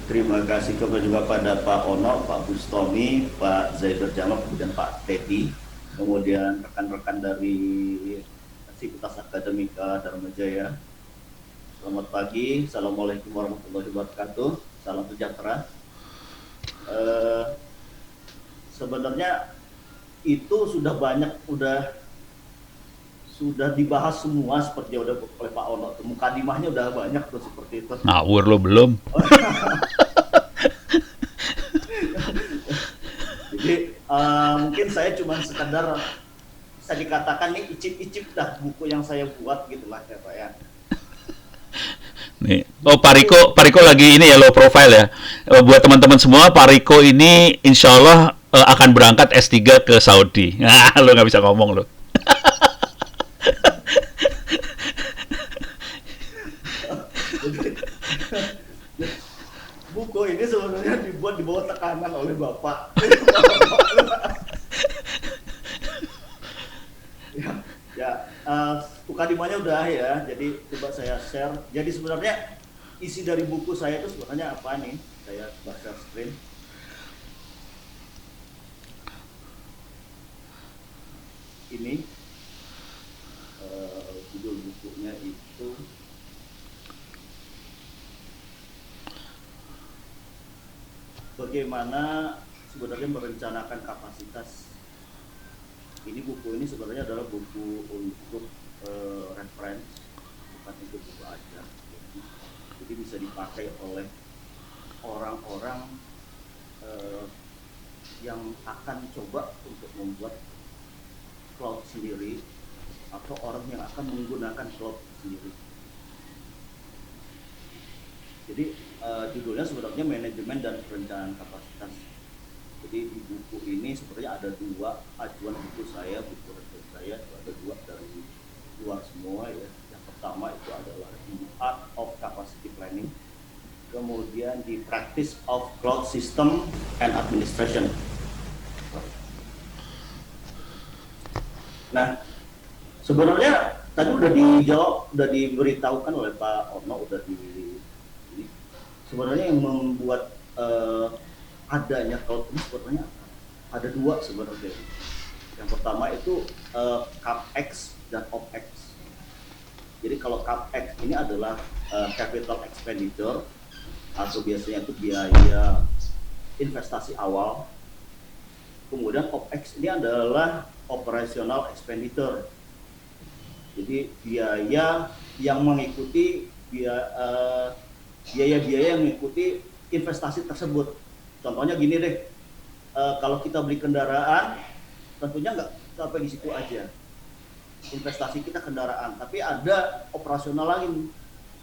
Terima kasih juga pada Pak Ono, Pak Bustomi, Pak Zaider Jamal, kemudian Pak Teddy, kemudian rekan-rekan dari Sivitas Akademika Dharma Jaya. Selamat pagi, Assalamualaikum warahmatullahi wabarakatuh, salam sejahtera. Sebenarnya itu sudah banyak, sudah dibahas semua seperti yang udah oleh Pak Ono. Mukadimahnya udah banyak tuh seperti itu. Ngawur lo belum. Jadi mungkin saya cuma sekadar bisa dikatakan nih icip-icip dah buku yang saya buat gitulah ya Pak ya. Nih, Pak Riko lagi ini ya low profile ya. Buat teman-teman semua, Pak Riko ini insya Allah akan berangkat S3 ke Saudi. Lo nggak bisa ngomong lo. Buku ini sebenarnya dibuat di bawah tekanan oleh Bapak. Mukadimahnya udah ya, jadi coba saya share. Jadi sebenarnya isi dari buku saya itu sebenarnya apa nih? Saya baca screen. Ini judul bukunya itu bagaimana sebenarnya merencanakan kapasitas. Ini buku ini sebenarnya adalah buku untuk reference, bukan untuk buku ajar. Jadi bisa dipakai oleh orang-orang yang akan coba untuk membuat cloud sendiri atau orang yang akan menggunakan cloud sendiri. Jadi judulnya sebenarnya manajemen dan perencanaan kapasitas. Jadi di buku ini sebenarnya ada 2 acuan buku saya, buku referensi saya itu ada 2 dari luar semua ya. Yang pertama itu adalah The Art of Capacity Planning, kemudian The Practice of Cloud System and Administration. Nah, sebenarnya tadi udah dijawab, udah diberitahukan oleh Pak Ono, sebenarnya yang membuat adanya cloud ini sebenarnya ada 2 sebenarnya. Yang pertama itu CapEx dan OpEx. Jadi kalau CapEx ini adalah capital expenditure atau biasanya itu biaya investasi awal. Kemudian OpEx ini adalah operational expenditure. Jadi biaya yang mengikuti biaya-biaya yang mengikuti investasi tersebut. Contohnya gini deh, kalau kita beli kendaraan, tentunya nggak sampai di situ aja. Investasi kita kendaraan, tapi ada operasional lain,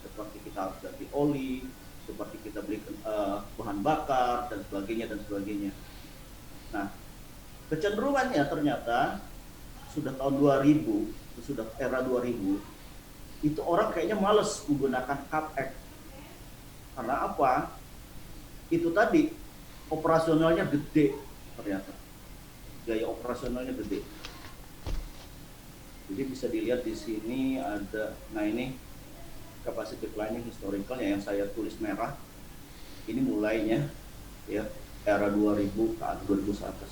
seperti kita harus ganti oli, seperti kita beli bahan bakar dan sebagainya. Nah, kecenderungannya ternyata sudah tahun 2000, sudah era 2000, itu orang kayaknya males menggunakan CapEx. Karena apa? Itu tadi operasionalnya gede ternyata. Biaya operasionalnya gede. Jadi bisa dilihat di sini ada, nah ini capacity planning historical yang saya tulis merah. Ini mulainya ya era 2000 ke 2000 atas.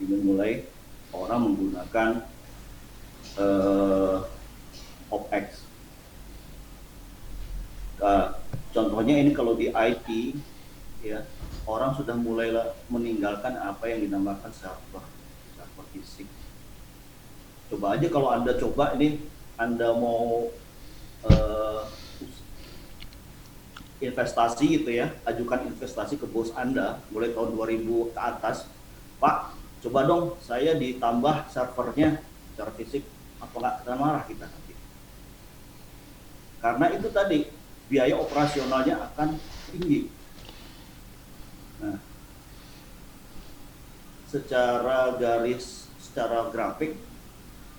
Ini mulai orang menggunakan OpEx. Contohnya ini kalau di IT ya, orang sudah mulai meninggalkan apa yang dinamakan server fisik. Coba aja kalau Anda Anda mau investasi gitu ya, ajukan investasi ke bos Anda mulai tahun 2000 ke atas, Pak, coba dong saya ditambah servernya secara fisik, apa nggak kena marah kita nanti? Karena itu tadi biaya operasionalnya akan tinggi. Nah, secara grafik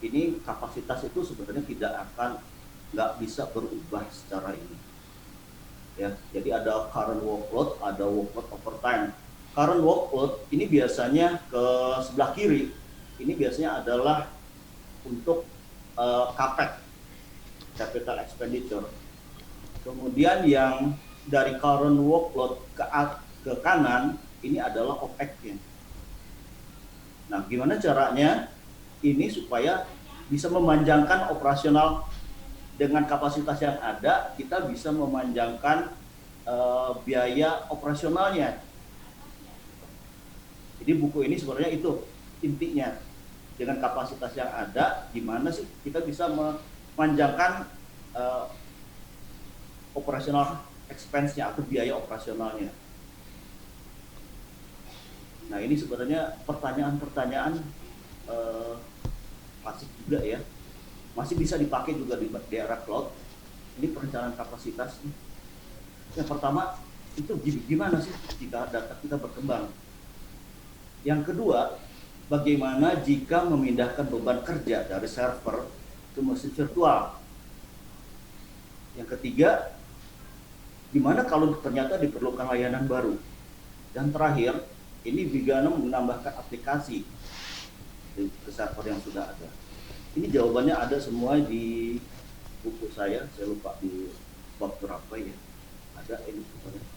ini kapasitas itu sebenarnya nggak bisa berubah secara ini. Ya, jadi ada current workload, ada workload overtime. Current workload ini biasanya ke sebelah kiri, ini biasanya adalah untuk CapEx, capital expenditure. Kemudian yang dari current workload ke kanan, ini adalah OpEx-nya. Nah, gimana caranya ini supaya bisa memanjangkan operasional dengan kapasitas yang ada, kita bisa memanjangkan biaya operasionalnya. Jadi buku ini sebenarnya itu intinya. Dengan kapasitas yang ada, gimana sih kita bisa memanjangkan operasional expense-nya atau biaya operasionalnya. Nah, ini sebenarnya pertanyaan-pertanyaan klasik juga ya. Masih bisa dipakai juga di era cloud. Ini perencanaan kapasitas. Yang pertama, itu gimana sih jika data kita berkembang? Yang kedua, bagaimana jika memindahkan beban kerja dari server ke mesin virtual? Yang ketiga, gimana kalau ternyata diperlukan layanan baru? Dan terakhir, ini bagaimana menambahkan aplikasi ke server yang sudah ada. Ini jawabannya ada semua di buku saya lupa di bab berapa ya. Ada ini sebenarnya.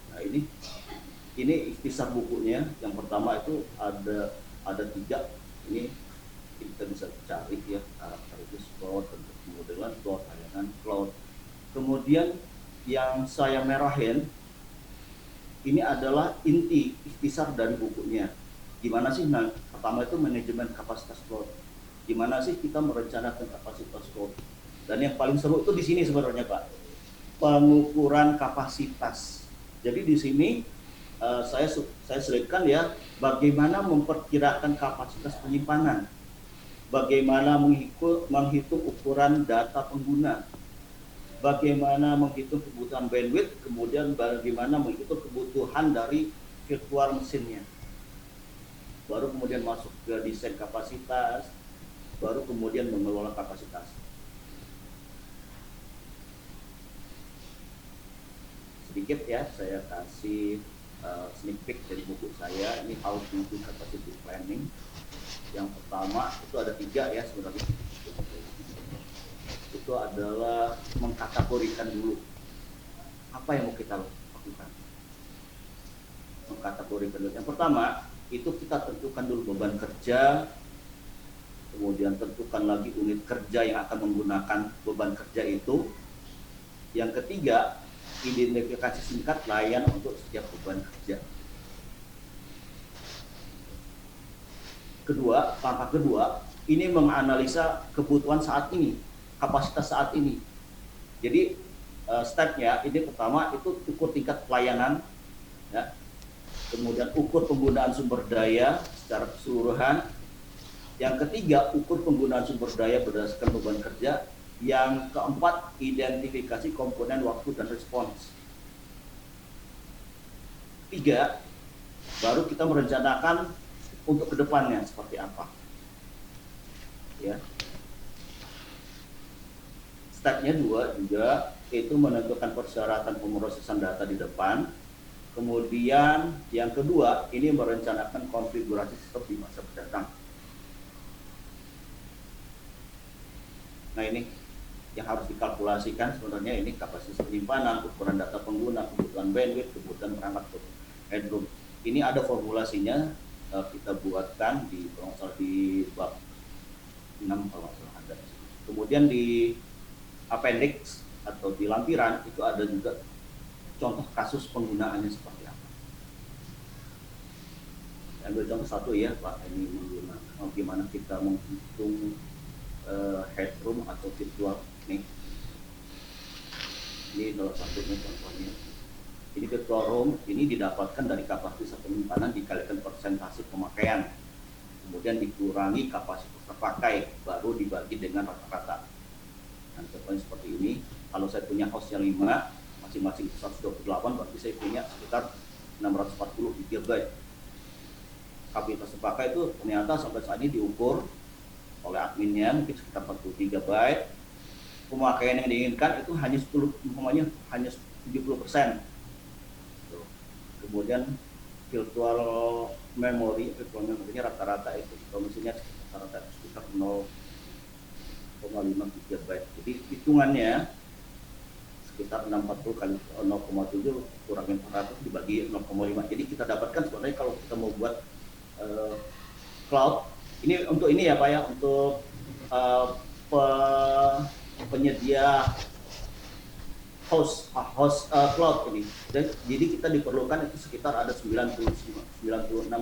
Nah, ini ikhtisar bukunya. Yang pertama itu ada 3. Ini kita bisa cari ya, service cloud, bentuk modelan cloud, layanan cloud. Kemudian yang saya merahin ini adalah inti ikhtisar dari bukunya. Gimana sih? Nah, pertama itu manajemen kapasitas cloud. Gimana sih kita merencanakan kapasitas cloud? Dan yang paling seru itu di sini sebenarnya, Pak. Pengukuran kapasitas. Jadi di sini saya selipkan ya, bagaimana memperkirakan kapasitas penyimpanan, bagaimana menghitung ukuran data pengguna, bagaimana menghitung kebutuhan bandwidth, kemudian bagaimana menghitung kebutuhan dari virtual mesinnya. Baru kemudian masuk ke desain kapasitas, baru kemudian mengelola kapasitas. Sedikit ya, saya kasih sneak peek dari buku saya. Ini How to Do Capacity Planning. Yang pertama itu ada 3 ya sebenarnya. Itu adalah mengkategorikan dulu apa yang mau kita lakukan. Mengkategorikan dulu. Yang pertama itu kita tentukan dulu beban kerja, kemudian tentukan lagi unit kerja yang akan menggunakan beban kerja itu. Yang ketiga, identifikasi singkat layan untuk setiap beban kerja. Langkah kedua, ini menganalisa kebutuhan saat ini, kapasitas saat ini. Jadi stepnya ini pertama itu ukur tingkat pelayanan, ya. Kemudian ukur penggunaan sumber daya secara keseluruhan. Yang ketiga, ukur penggunaan sumber daya berdasarkan beban kerja. Yang keempat, identifikasi komponen waktu dan respons. 3, baru kita merencanakan untuk kedepannya seperti apa. Ya. Stepnya 2 juga, itu menentukan persyaratan pemrosesan data di depan. Kemudian yang kedua, ini merencanakan konfigurasi sistem di masa mendatang. Nah ini yang harus dikalkulasikan sebenarnya, ini kapasitas penyimpanan, ukuran data pengguna, kebutuhan bandwidth, kebutuhan perangkat headroom. Ini ada formulasinya, kita buatkan di bab 6 kalau nggak salah ada. Kemudian di appendix atau di lampiran itu ada juga contoh kasus penggunaannya seperti apa. Ambil contoh satu ya Pak, ini menggunakan bagaimana kita menghitung headroom atau virtual nih. Ini salah satunya contohnya. Ini virtual room ini didapatkan dari kapasitas penyimpanan dikalikan persentase pemakaian, kemudian dikurangi kapasitas terpakai, baru dibagi dengan rata-rata. Nah, contohnya seperti ini. Kalau saya punya hostnya 5, masing-masing 128, berarti saya punya sekitar 640 GB. Kapasitas terpakai itu ternyata sampai saat ini diukur oleh adminnya mungkin sekitar 40 GB. Pemakaian yang diinginkan itu hanya 70%. Kemudian virtual memory-nya rata-rata itu mesinnya rata-rata sekitar 0,5 GB. Jadi hitungannya sekitar 640 kali 0,7 kurangin 400 dibagi 0,5. Jadi kita dapatkan sebenarnya kalau kita mau buat cloud, ini untuk ini ya Pak ya, untuk penyedia host cloud ini. Jadi kita diperlukan itu sekitar ada 96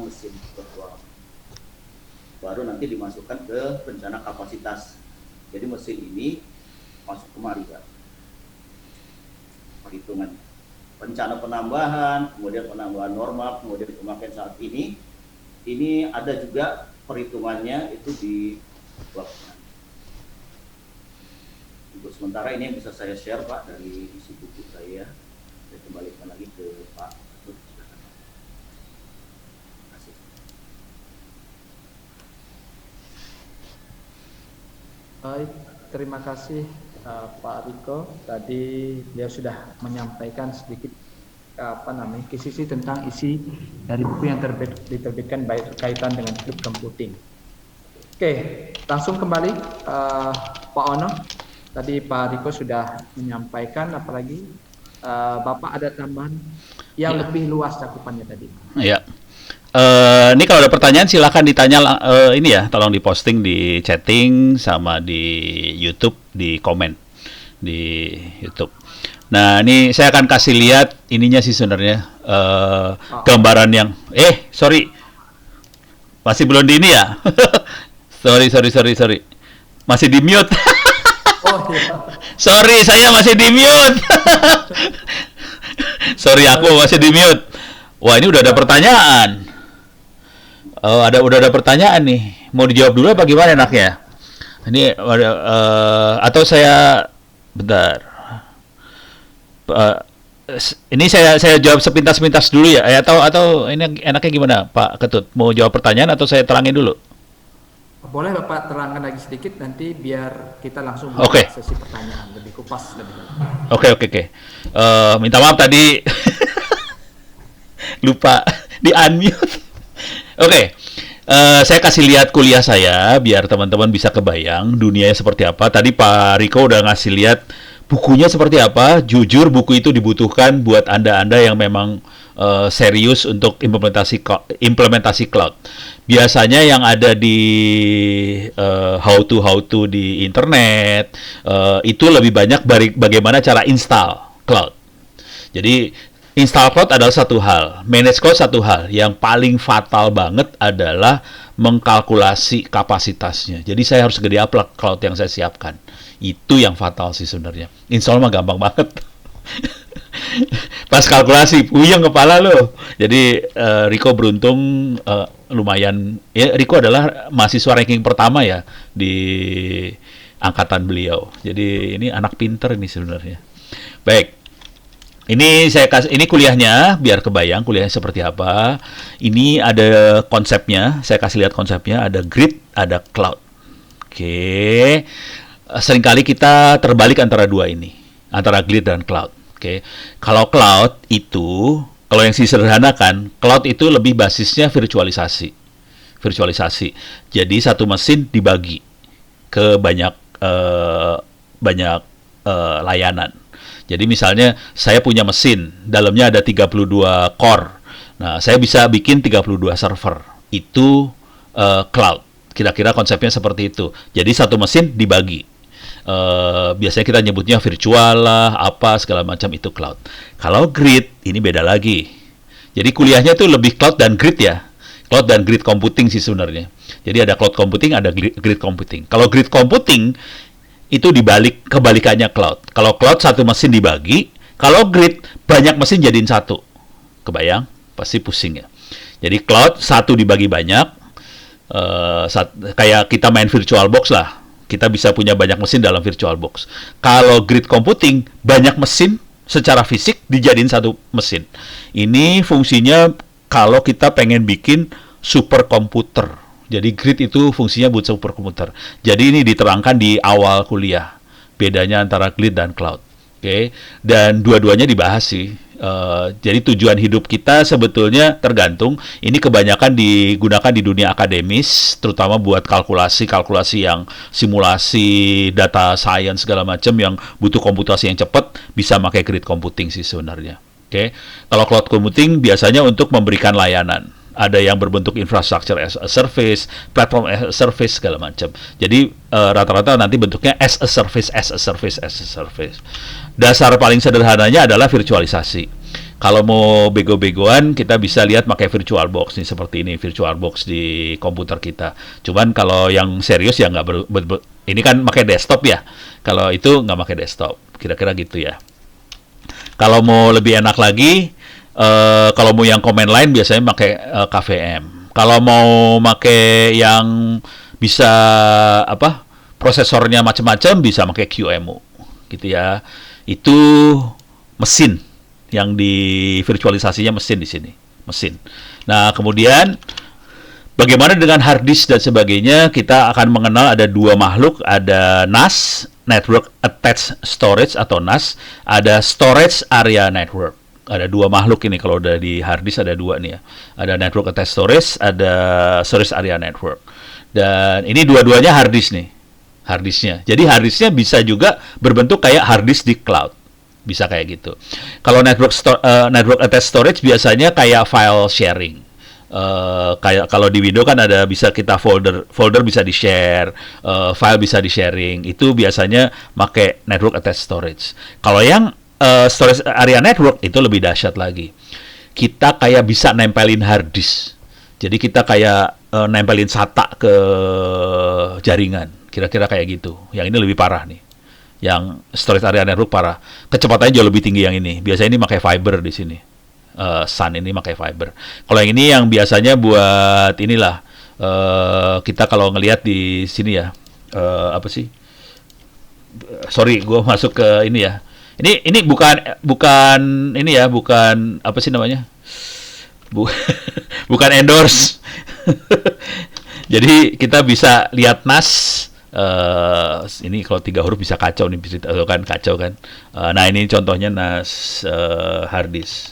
mesin virtual. Baru nanti dimasukkan ke rencana kapasitas. Jadi mesin ini masuk kemari Pak. Perhitungan rencana penambahan, kemudian penambahan normal, kemudian pemakaian saat ini ada juga perhitungannya itu di blognya. Untuk sementara ini yang bisa saya share Pak dari isi buku saya. Saya kembalikan lagi ke Pak. Terima kasih. Baik, terima kasih Pak Riko. Tadi beliau sudah menyampaikan sedikit kisi tentang isi dari buku yang diterbitkan berkaitan dengan cloud computing. Oke, langsung kembali Pak Ono. Tadi Pak Riko sudah menyampaikan, apalagi Bapak ada tambahan yang lebih luas cakupannya tadi. Ya. Ini kalau ada pertanyaan silakan ditanya ini ya, tolong diposting di chatting sama di YouTube, di komen di YouTube. Nah, ini saya akan kasih lihat ininya sih sebenarnya gambaran yang sorry. Masih belum di ini ya? sorry. Masih di mute. Oh iya. Sorry, saya masih di mute. Sorry, aku masih di mute. Wah, ini udah ada pertanyaan. Udah ada pertanyaan nih. Mau dijawab dulu apa gimana enaknya? Ini atau saya bentar. Ini saya jawab sepintas-pintas dulu ya, atau ini enaknya gimana, Pak Ketut? Mau jawab pertanyaan atau saya terangin dulu? Boleh Bapak terangkan lagi sedikit nanti biar kita langsung Oke. buka sesi pertanyaan lebih kupas lebih dalam. Oke. Minta maaf tadi lupa di unmute. Oke. Saya kasih lihat kuliah saya biar teman-teman bisa kebayang dunianya seperti apa. Tadi Pak Riko udah ngasih lihat bukunya seperti apa. Jujur buku itu dibutuhkan buat Anda-Anda yang memang serius untuk implementasi cloud. Biasanya yang ada di how to di internet itu lebih banyak bagaimana cara install cloud. Jadi install cloud adalah satu hal, manage cloud satu hal. Yang paling fatal banget adalah mengkalkulasi kapasitasnya. Jadi saya harus gede apa cloud yang saya siapkan. Itu yang fatal sih sebenarnya. Install mah gampang banget. Pas kalkulasi, puyeng kepala lo. Jadi Riko beruntung lumayan. Ya, Riko adalah mahasiswa ranking pertama ya di angkatan beliau. Jadi ini anak pinter ini sebenarnya. Baik. Ini kuliahnya biar kebayang kuliahnya seperti apa. Ini ada konsepnya, saya kasih lihat konsepnya, ada grid, ada cloud. Oke. Seringkali kita terbalik antara dua ini, antara grid dan cloud. Oke. Kalau cloud itu, kalau yang sederhanakan, cloud itu lebih basisnya virtualisasi. Jadi satu mesin dibagi ke banyak layanan. Jadi misalnya saya punya mesin, dalamnya ada 32 core. Nah, saya bisa bikin 32 server. Itu cloud. Kira-kira konsepnya seperti itu. Jadi satu mesin dibagi. Biasanya kita nyebutnya virtual lah, apa segala macam itu cloud. Kalau grid, ini beda lagi. Jadi kuliahnya itu lebih cloud dan grid ya. Cloud dan grid computing sih sebenarnya. Jadi ada cloud computing, ada grid computing. Kalau grid computing itu kebalikannya cloud. Kalau cloud satu mesin dibagi, kalau grid banyak mesin jadiin satu. Kebayang? Pasti pusing ya. Jadi cloud satu dibagi banyak, kayak kita main virtual box lah. Kita bisa punya banyak mesin dalam virtual box. Kalau grid computing banyak mesin secara fisik dijadiin satu mesin. Ini fungsinya kalau kita pengen bikin superkomputer. Jadi grid itu fungsinya buat superkomputer. Jadi ini diterangkan di awal kuliah. Bedanya antara grid dan cloud. Oke. Dan dua-duanya dibahas sih. Jadi tujuan hidup kita sebetulnya tergantung. Ini kebanyakan digunakan di dunia akademis, terutama buat kalkulasi yang simulasi, data science segala macam yang butuh komputasi yang cepat, bisa pakai grid computing sih sebenarnya. Oke. Kalau cloud computing biasanya untuk memberikan layanan. Ada yang berbentuk infrastructure as a service, platform as a service, segala macam. Jadi rata-rata nanti bentuknya as a service. Dasar paling sederhananya adalah virtualisasi. Kalau mau bego-begoan, kita bisa lihat pakai virtual box nih, seperti ini, virtual box di komputer kita. Cuman kalau yang serius ya nggak ini kan pakai desktop ya. Kalau itu nggak pakai desktop, kira-kira gitu ya. Kalau mau lebih enak lagi, kalau mau yang command line biasanya pakai KVM. Kalau mau pakai yang bisa prosesornya macam-macam bisa pakai QEMU gitu ya. Itu mesin yang di virtualisasinya mesin di sini, mesin. Nah, kemudian bagaimana dengan hard disk dan sebagainya? Kita akan mengenal ada dua makhluk, ada NAS, Network Attached Storage atau NAS, ada Storage Area Network. Ada dua makhluk ini, kalau udah di hard disk ada dua nih ya. Ada network attached storage, ada storage area network. Dan ini dua-duanya hard disk nih. Hard disknya. Jadi hard disknya bisa juga berbentuk kayak hard disk di cloud. Bisa kayak gitu. Kalau network attached storage biasanya kayak file sharing. Kayak kalau di Windows kan ada bisa kita folder bisa di-share, file bisa di-sharing. Itu biasanya pakai network attached storage. Kalau yang storage area network itu lebih dahsyat lagi. Kita kayak bisa nempelin hard disk. Jadi kita kayak nempelin SATA ke jaringan. Kira-kira kayak gitu. Yang ini lebih parah nih. Yang storage area network parah. Kecepatannya jauh lebih tinggi yang ini. Biasanya ini pakai fiber di sini. Sun ini pakai fiber. Kalau yang ini yang biasanya buat inilah. Kita kalau ngelihat di sini ya. Sorry, gue masuk ke ini ya. Ini bukan ini ya, bukan apa sih namanya? Bukan endorse. Jadi kita bisa lihat NAS. Ini kalau 3 huruf bisa kacau nih, bisa kan kacau kan. Nah ini contohnya NAS hard disk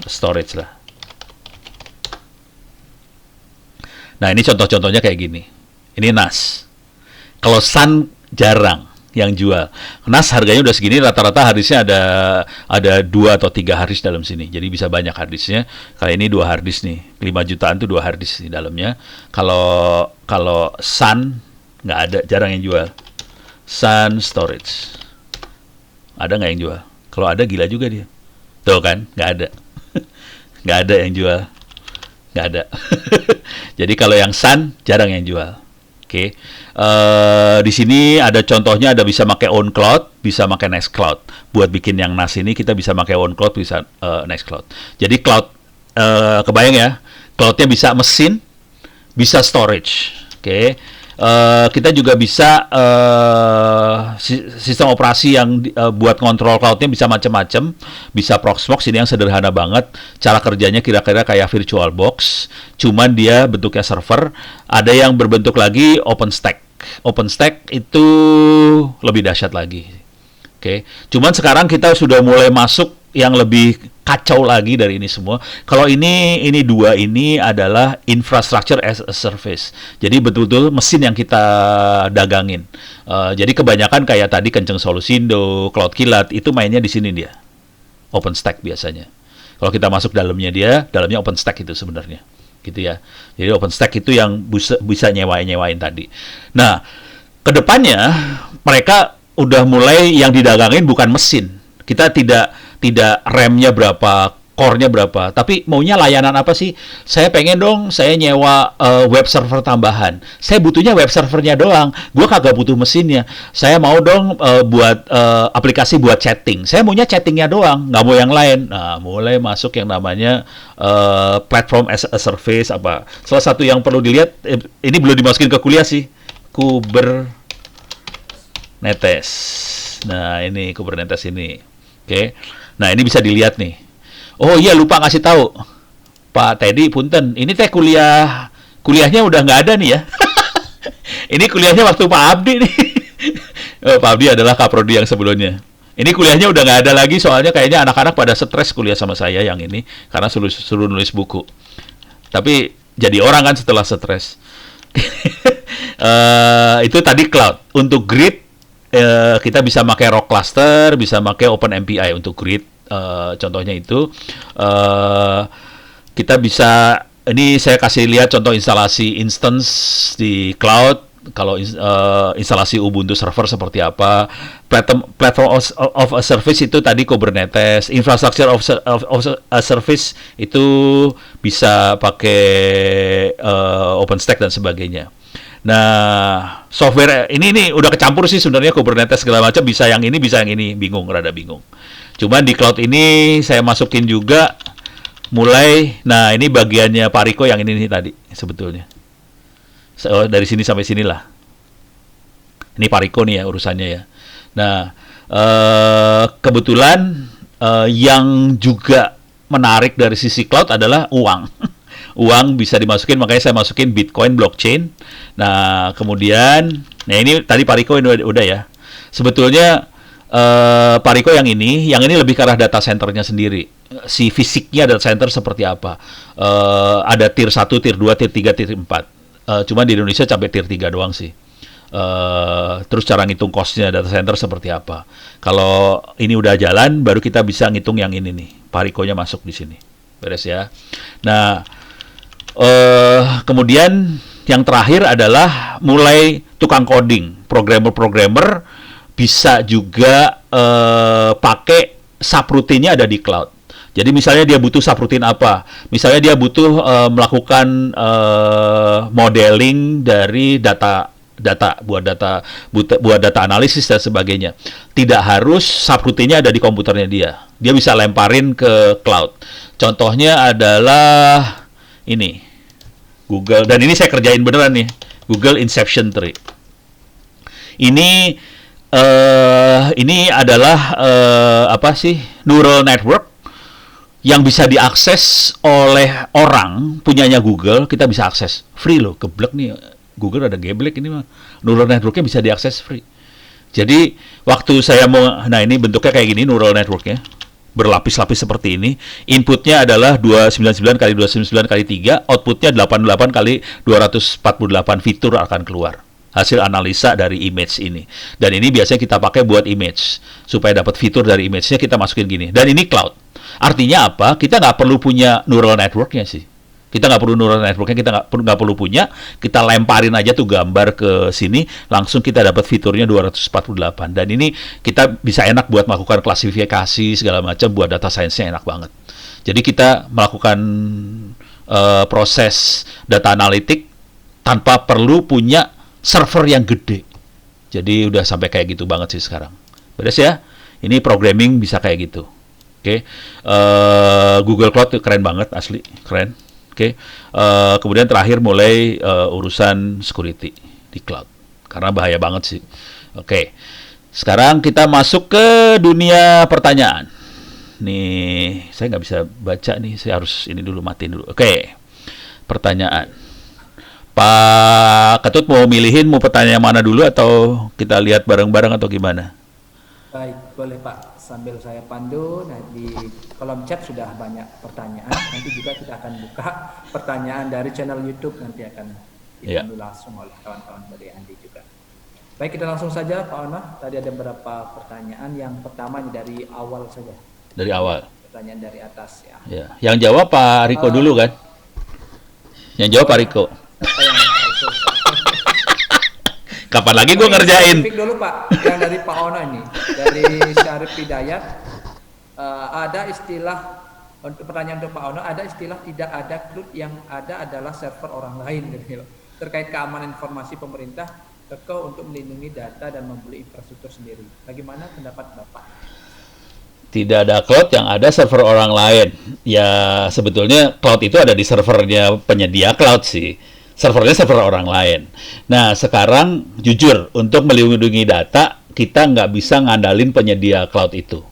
storage lah. Nah ini contoh-contohnya kayak gini. Ini NAS. Kalau Sun jarang yang jual. NAS harganya udah segini, rata-rata harddisknya ada 2 atau 3 harddisk dalam sini. Jadi bisa banyak harddisknya. Kali ini 2 harddisk nih, 5 jutaan tuh 2 harddisk di dalamnya. Kalau Sun nggak ada, jarang yang jual. Sun storage ada nggak yang jual? Kalau ada gila juga dia. Tuh kan, nggak ada. Nggak ada yang jual. Nggak ada. Jadi kalau yang Sun jarang yang jual. Oke. Di sini ada contohnya, ada bisa pakai OwnCloud, bisa pakai Nextcloud. Buat bikin yang NAS ini kita bisa pakai OwnCloud, bisa Nextcloud. Jadi cloud, kebayang ya, cloudnya bisa mesin, bisa storage. Oke. Kita juga bisa sistem operasi yang buat kontrol cloudnya bisa macam-macam, bisa Proxmox. Ini yang sederhana banget, cara kerjanya kira-kira kayak VirtualBox, cuman dia bentuknya server. Ada yang berbentuk lagi OpenStack. OpenStack itu lebih dahsyat lagi. Oke, cuman sekarang kita sudah mulai masuk yang lebih kacau lagi dari ini semua. Kalau ini dua ini adalah infrastructure as a service. Jadi betul-betul mesin yang kita dagangin. Jadi kebanyakan kayak tadi Kenceng Solusindo, Cloud Kilat itu mainnya di sini dia. OpenStack biasanya. Kalau kita masuk dalamnya OpenStack itu sebenarnya. Gitu ya. Jadi OpenStack itu yang bisa nyewain tadi. Nah, kedepannya mereka udah mulai yang didagangin bukan mesin. Kita tidak RAM-nya berapa, core-nya berapa, tapi maunya layanan apa sih? Saya pengen dong, saya nyewa web server tambahan. Saya butuhnya web servernya doang. Gue kagak butuh mesinnya. Saya mau dong buat aplikasi buat chatting. Saya maunya chattingnya doang, nggak mau yang lain. Nah, mulai masuk yang namanya platform as a service apa. Salah satu yang perlu dilihat, ini belum dimasukin ke kuliah sih, Kubernetes. Nah, ini Kubernetes ini. Oke. Nah, ini bisa dilihat nih. Oh iya, lupa ngasih tahu. Pak Teddy, punten. Ini teh kuliahnya udah nggak ada nih ya. Ini kuliahnya waktu Pak Abdi nih. Pak Abdi adalah kaprodi yang sebelumnya. Ini kuliahnya udah nggak ada lagi, soalnya kayaknya anak-anak pada stres kuliah sama saya yang ini, karena suruh nulis buku. Tapi jadi orang kan setelah stres. Itu tadi cloud. Untuk grid, kita bisa pakai Rock Cluster, bisa pakai OpenMPI untuk grid. Contohnya itu kita bisa, ini saya kasih lihat contoh instalasi instance di cloud. Kalau instalasi Ubuntu server seperti apa, platform of a service itu tadi Kubernetes, infrastructure of a service itu bisa pakai OpenStack dan sebagainya. Nah, software ini udah kecampur sih sebenarnya, Kubernetes segala macam, bisa yang ini, rada bingung. Cuman di cloud ini saya masukin juga mulai, nah ini bagiannya Pak Riko yang ini nih tadi sebetulnya. Dari sini sampai sinilah. Ini Pak Riko nih ya urusannya ya. Nah, kebetulan yang juga menarik dari sisi cloud adalah uang. Uang bisa dimasukin, makanya saya masukin Bitcoin blockchain. Nah, kemudian, nah ini tadi Pak Riko ini udah ya. Sebetulnya Pak Riko yang ini lebih ke arah data centernya sendiri. Si fisiknya data center seperti apa. Ada tier 1, tier 2, tier 3, tier 4. Cuma di Indonesia sampai tier 3 doang sih. Terus cara ngitung cost-nya data center seperti apa. Kalau ini udah jalan, baru kita bisa ngitung yang ini nih. Pak Riko-nya masuk di sini. Beres ya. Nah, kemudian yang terakhir adalah mulai tukang coding, programmer bisa juga pakai subroutine-nya ada di cloud. Jadi misalnya dia butuh subroutine apa? Misalnya dia butuh melakukan modeling dari data buat data analisis dan sebagainya. Tidak harus subroutine-nya ada di komputernya dia. Dia bisa lemparin ke cloud. Contohnya adalah ini. Google, dan ini saya kerjain beneran nih. Google Inception Tree. Ini Ini adalah apa sih, neural network yang bisa diakses oleh orang punyanya Google. Kita bisa akses free loh. Geblek nih, Google ada geblek ini mah. Neural networknya bisa diakses free. Jadi waktu saya mau, nah ini bentuknya kayak gini neural networknya, berlapis-lapis seperti ini. Inputnya adalah 299 kali 299 kali 3, outputnya 88 kali 248 fitur akan keluar. Hasil analisa dari image ini. Dan ini biasanya kita pakai buat image. Supaya dapat fitur dari image-nya kita masukin gini. Dan ini cloud. Artinya apa? Kita nggak perlu punya neural network-nya sih. Kita nggak perlu neural network-nya, kita nggak perlu punya. Kita lemparin aja tuh gambar ke sini, langsung kita dapat fiturnya 248. Dan ini kita bisa enak buat melakukan klasifikasi segala macam, buat data science-nya enak banget. Jadi kita melakukan proses data analitik tanpa perlu punya server yang gede. Jadi udah sampai kayak gitu banget sih sekarang. Beres ya? Ini programming bisa kayak gitu. Oke. Google Cloud tuh keren banget, asli keren. Oke. Kemudian terakhir mulai urusan security di cloud. Karena bahaya banget sih. Oke. Sekarang kita masuk ke dunia pertanyaan. Nih, saya nggak bisa baca nih. Saya harus ini dulu, matiin dulu. Oke. Pertanyaan. Pak Ketut mau milihin mau pertanyaan mana dulu atau kita lihat bareng-bareng atau gimana? Baik, boleh Pak. Sambil saya pandu, nah di kolom chat sudah banyak pertanyaan. Nanti juga kita akan buka pertanyaan dari channel YouTube, nanti akan dipandu langsung oleh kawan-kawan dari Andi juga. Baik, kita langsung saja Pak Ono. Tadi ada beberapa pertanyaan. Yang pertama ini dari awal saja. Dari awal. Pertanyaan dari atas ya. Ya. Yang jawab Pak Riko dulu kan? Yang jawab Pak Riko. Kapan lagi gue ngerjain? Dulu Pak, yang dari Pak Ono ini, dari Syarif Hidayat, ada istilah, untuk pertanyaan untuk Pak Ono, ada istilah tidak ada cloud, yang ada adalah server orang lain, gitu. Terkait keamanan informasi pemerintah, kekeh untuk melindungi data dan membeli infrastruktur sendiri. Bagaimana pendapat Bapak? Tidak ada cloud, yang ada server orang lain. Ya sebetulnya cloud itu ada di servernya penyedia cloud sih. Servernya server orang lain. Nah, sekarang jujur, untuk melindungi data, kita nggak bisa ngandalin penyedia cloud itu.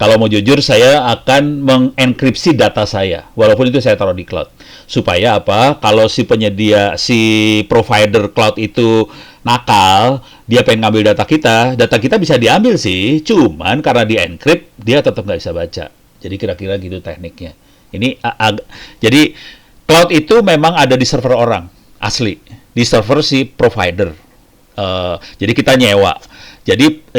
Kalau mau jujur, saya akan mengenkripsi data saya, walaupun itu saya taruh di cloud. Supaya apa? Kalau si penyedia, si provider cloud itu nakal, dia pengen ngambil data kita bisa diambil sih, cuman karena di-encrypt, dia tetap nggak bisa baca. Jadi kira-kira gitu tekniknya. Ini jadi cloud itu memang ada di server orang, asli. Di server si provider. Jadi kita nyewa. Jadi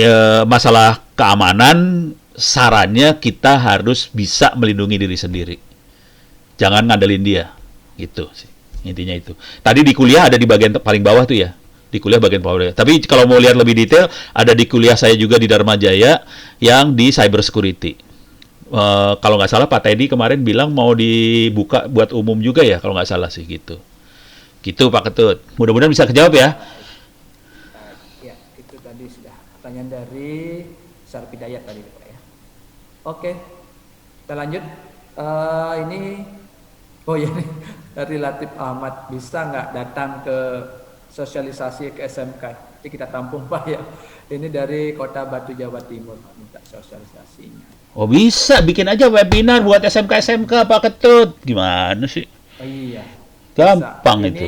masalah keamanan, sarannya kita harus bisa melindungi diri sendiri. Jangan ngandelin dia. Gitu sih. Intinya itu. Tadi di kuliah ada di bagian paling bawah tuh ya. Di kuliah bagian bawah. Tapi kalau mau lihat lebih detail, ada di kuliah saya juga di Dharma Jaya yang di cyber security. Kalau nggak salah Pak Teddy kemarin bilang mau dibuka buat umum juga ya, kalau nggak salah sih gitu. Gitu Pak Ketut. Mudah-mudahan bisa kejawab ya. Ya, itu tadi sudah pertanyaan dari Syarif Hidayat tadi Pak ya. Oke, kita lanjut. Ini, oh ya nih, dari Latif Ahmad, bisa nggak datang ke sosialisasi ke SMK? Nanti kita tampung Pak ya. Ini dari Kota Batu Jawa Timur, minta sosialisasinya. Oh bisa, bikin aja webinar buat SMK-SMK Pak Ketut. Gimana sih? Oh iya. Gampang ini, itu.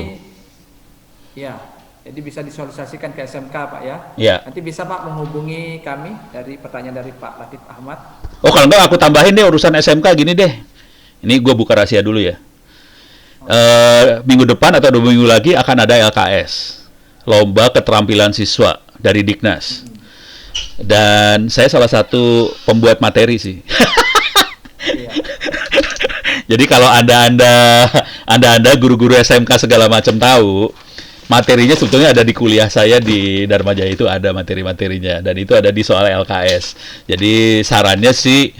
Ya, jadi bisa disosialisasikan ke SMK Pak ya. Ya. Nanti bisa Pak menghubungi kami dari pertanyaan dari Pak Latif Ahmad. Oh kalau enggak aku tambahin deh urusan SMK gini deh. Ini gue buka rahasia dulu ya. Minggu depan atau 2 minggu lagi akan ada LKS. Lomba Keterampilan Siswa dari Diknas. Dan saya salah satu pembuat materi sih. Iya. Jadi kalau anda guru-guru SMK segala macam tahu, materinya sebetulnya ada di kuliah saya di Dharma Jaya, itu ada materi-materinya, dan itu ada di soal LKS. Jadi sarannya sih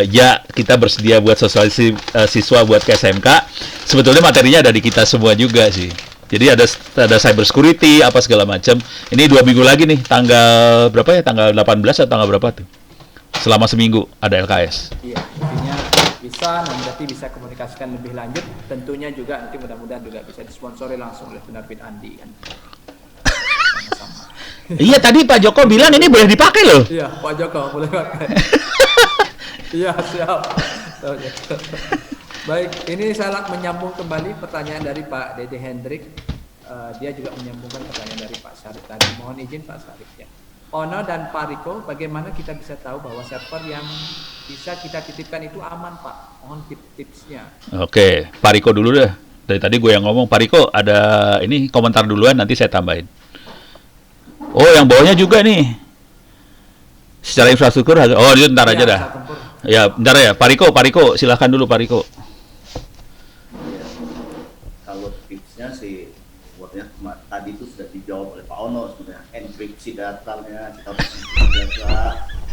ya kita bersedia buat sosialisasi siswa buat ke SMK. Sebetulnya materinya ada di kita semua juga sih. Jadi ada cyber security apa segala macam. Ini 2 minggu lagi nih, tanggal berapa ya? Tanggal 18 atau tanggal berapa tuh? Selama seminggu ada LKS. Iya, intinya bisa, nanti bisa komunikasikan lebih lanjut. Tentunya juga nanti mudah-mudahan juga bisa disponsori langsung oleh Penerbit Andi kan. Sama-sama. Iya, tadi Pak Joko bilang ini boleh dipakai loh. Iya, Pak Joko boleh pakai. Iya, siap. Baik, ini saya menyambung kembali pertanyaan dari Pak Dede Hendrik. Dia juga menyambungkan pertanyaan dari Pak Syarif tadi. Mohon izin Pak Syarif ya. Ono dan Pak Riko, bagaimana kita bisa tahu bahwa server yang bisa kita titipkan itu aman, Pak? Mohon tips-tipsnya. Oke, Pak Riko dulu deh. Dari tadi gue yang ngomong. Pak Riko, ada ini komentar duluan, nanti saya tambahin. Oh, yang bawahnya juga nih. Secara infrastruktur, oh itu ntar aja dah. Ya, bentar ya. Pak Riko, silahkan dulu Pak Riko. Kalau tipsnya sih, buatnya tadi itu sudah dijawab oleh Pak Ono sebenarnya. Enkripsi datanya, kita harus biasa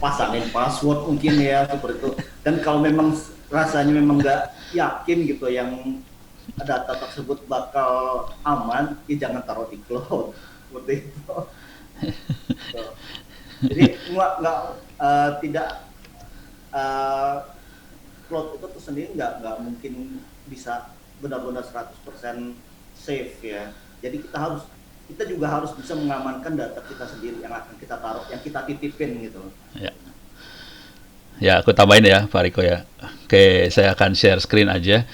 pasangin password mungkin ya seperti itu. Dan kalau memang rasanya memang nggak yakin gitu yang data tersebut bakal aman, ya jangan taruh di cloud seperti itu. Jadi tidak cloud itu tuh sendiri nggak mungkin bisa benar-benar 100% safe ya. Jadi kita juga harus bisa mengamankan data kita sendiri yang akan kita taruh, yang kita titipin gitu. Ya. Ya, aku tambahin ya, Pak Riko ya. Oke, saya akan share screen aja.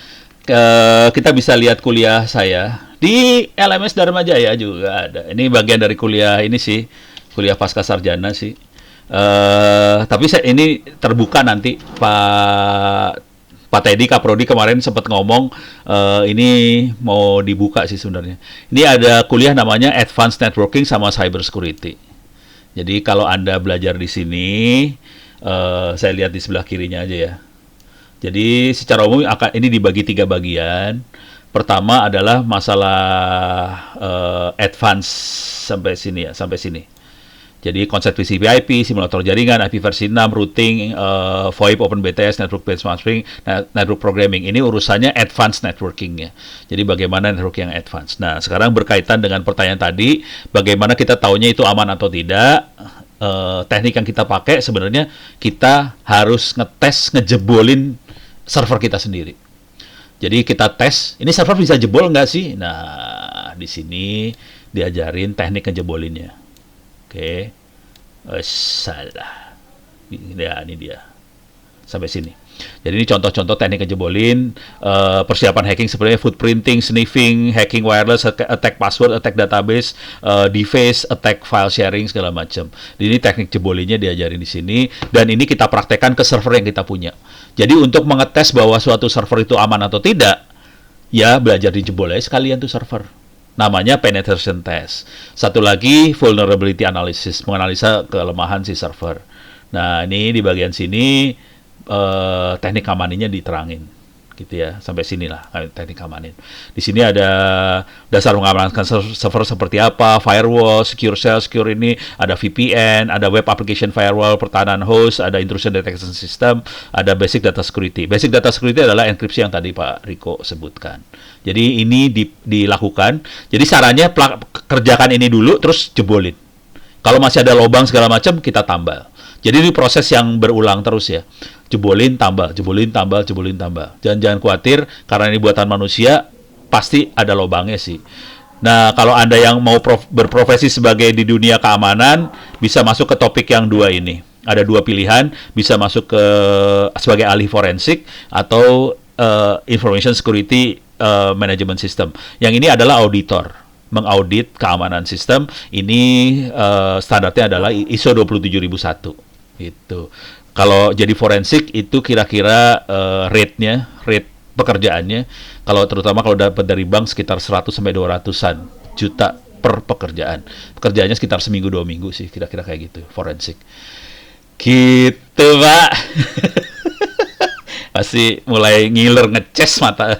Kita bisa lihat kuliah saya di LMS Dharma Jaya juga ada. Ini bagian dari kuliah ini sih, kuliah pasca sarjana sih. Tapi ini terbuka nanti Pak Teddy Kaprodi kemarin sempat ngomong ini mau dibuka sih sebenarnya. Ini ada kuliah namanya Advanced Networking sama Cyber Security. Jadi kalau Anda belajar di sini, saya lihat di sebelah kirinya aja ya. Jadi secara umum ini dibagi 3 bagian. Pertama adalah masalah advance sampai sini ya, sampai sini. Jadi konsep TCP/IP, simulator jaringan, IP versi 6, routing, VoIP, OpenBTS, network benchmarking, network programming. Ini urusannya advanced networking-nya. Jadi bagaimana network yang advance. Nah, sekarang berkaitan dengan pertanyaan tadi, bagaimana kita taunya itu aman atau tidak? Teknik yang kita pakai sebenarnya kita harus ngejebolin server kita sendiri. Jadi kita tes, ini server bisa jebol nggak sih? Nah, di sini diajarin teknik ngejebolinnya. Oke, salah. Ini dia. Sampai sini. Jadi ini contoh-contoh teknik ngejebolin, persiapan hacking sebenarnya footprinting, sniffing, hacking wireless, attack password, attack database, deface, attack file sharing segala macam. Ini teknik jebolinnya diajarin di sini dan ini kita praktekkan ke server yang kita punya. Jadi untuk mengetes bahwa suatu server itu aman atau tidak, ya belajar dijebol aja sekalian tuh server. Namanya penetration test. Satu lagi vulnerability analysis, menganalisa kelemahan si server. Nah, ini di bagian sini teknik amaninnya diterangin, gitu ya. Sampai sinilah teknik amanin. Di sini ada dasar mengamankan server seperti apa, firewall, secure shell, secure ini, ada VPN, ada web application firewall, pertahanan host, ada intrusion detection system, ada basic data security. Basic data security adalah enkripsi yang tadi Pak Riko sebutkan. Jadi ini dilakukan. Jadi caranya kerjakan ini dulu, terus jebolin. Kalau masih ada lubang segala macam, kita tambal. Jadi ini proses yang berulang terus ya. Jebolin, tambal, jebolin, tambal, jebolin, tambal. Jangan khawatir, karena ini buatan manusia, pasti ada lubangnya sih. Nah, kalau Anda yang mau berprofesi sebagai di dunia keamanan, bisa masuk ke topik yang 2 ini. Ada 2 pilihan, bisa masuk ke sebagai ahli forensik, atau information security management system. Yang ini adalah auditor, mengaudit keamanan sistem. Ini standarnya adalah ISO 27001. Itu. Kalau jadi forensik itu kira-kira rate pekerjaannya, kalau terutama kalau dapat dari bank sekitar 100 sampai 200-an juta per pekerjaan. Pekerjaannya sekitar seminggu 2 minggu sih, kira-kira kayak gitu, forensik. Gitu, Pak. Pasti mulai ngiler, ngeces mata.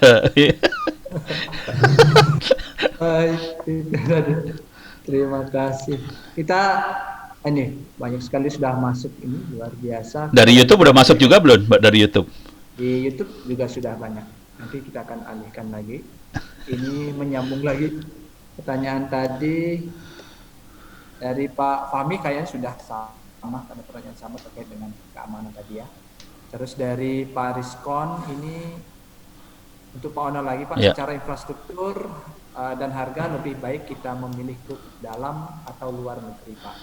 Baik, terima kasih. Kita ini banyak sekali sudah masuk, ini luar biasa. Dari YouTube udah masuk juga belum, Mbak, dari YouTube? Di YouTube juga sudah banyak. Nanti kita akan alihkan lagi. Ini menyambung lagi pertanyaan tadi dari Pak Fahmi, kayaknya sudah sama, karena pertanyaan sama terkait dengan keamanan tadi ya. Terus dari Pak Rizkon ini Untuk Pak Ono lagi Pak, Ya. secara infrastruktur dan harga lebih baik kita memilih klub dalam atau luar negeri Pak?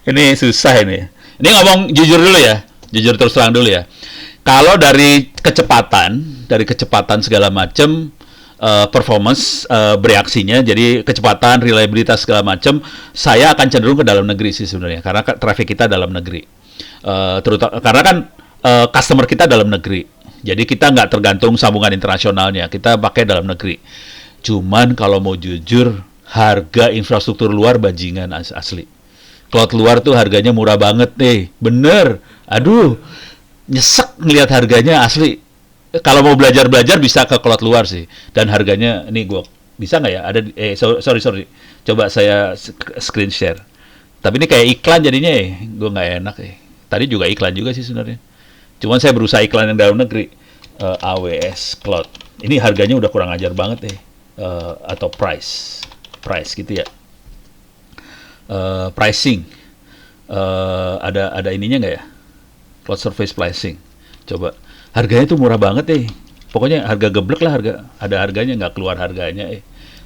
Ini susah ini. Ini ngomong jujur dulu ya, jujur terus terang dulu ya. Kalau dari kecepatan segala macam, performance, bereaksinya, jadi kecepatan, reliabilitas segala macam, saya akan cenderung ke dalam negeri sih sebenarnya, karena traffic kita dalam negeri. Terutama karena kan customer kita dalam negeri, jadi kita nggak tergantung sambungan internasionalnya, kita pakai dalam negeri. Cuman kalau mau jujur, harga infrastruktur luar bajingan asli. Cloud luar tuh harganya murah banget nih, bener. Aduh, nyesek ngelihat harganya asli. Kalau mau belajar bisa ke cloud luar sih. Dan harganya, ini gua bisa nggak ya? Ada, sorry. Coba saya screen share. Tapi ini kayak iklan jadinya ya, gua nggak enak ya. Tadi juga iklan juga sih sebenarnya. Cuman saya berusaha iklan yang dalam negeri. AWS Cloud. Ini harganya udah kurang ajar banget ya. Atau price gitu ya. Pricing. Ada ininya nggak ya? Cloud service pricing. Coba. Harganya tuh murah banget Pokoknya harga geblek lah, ada harganya, nggak keluar harganya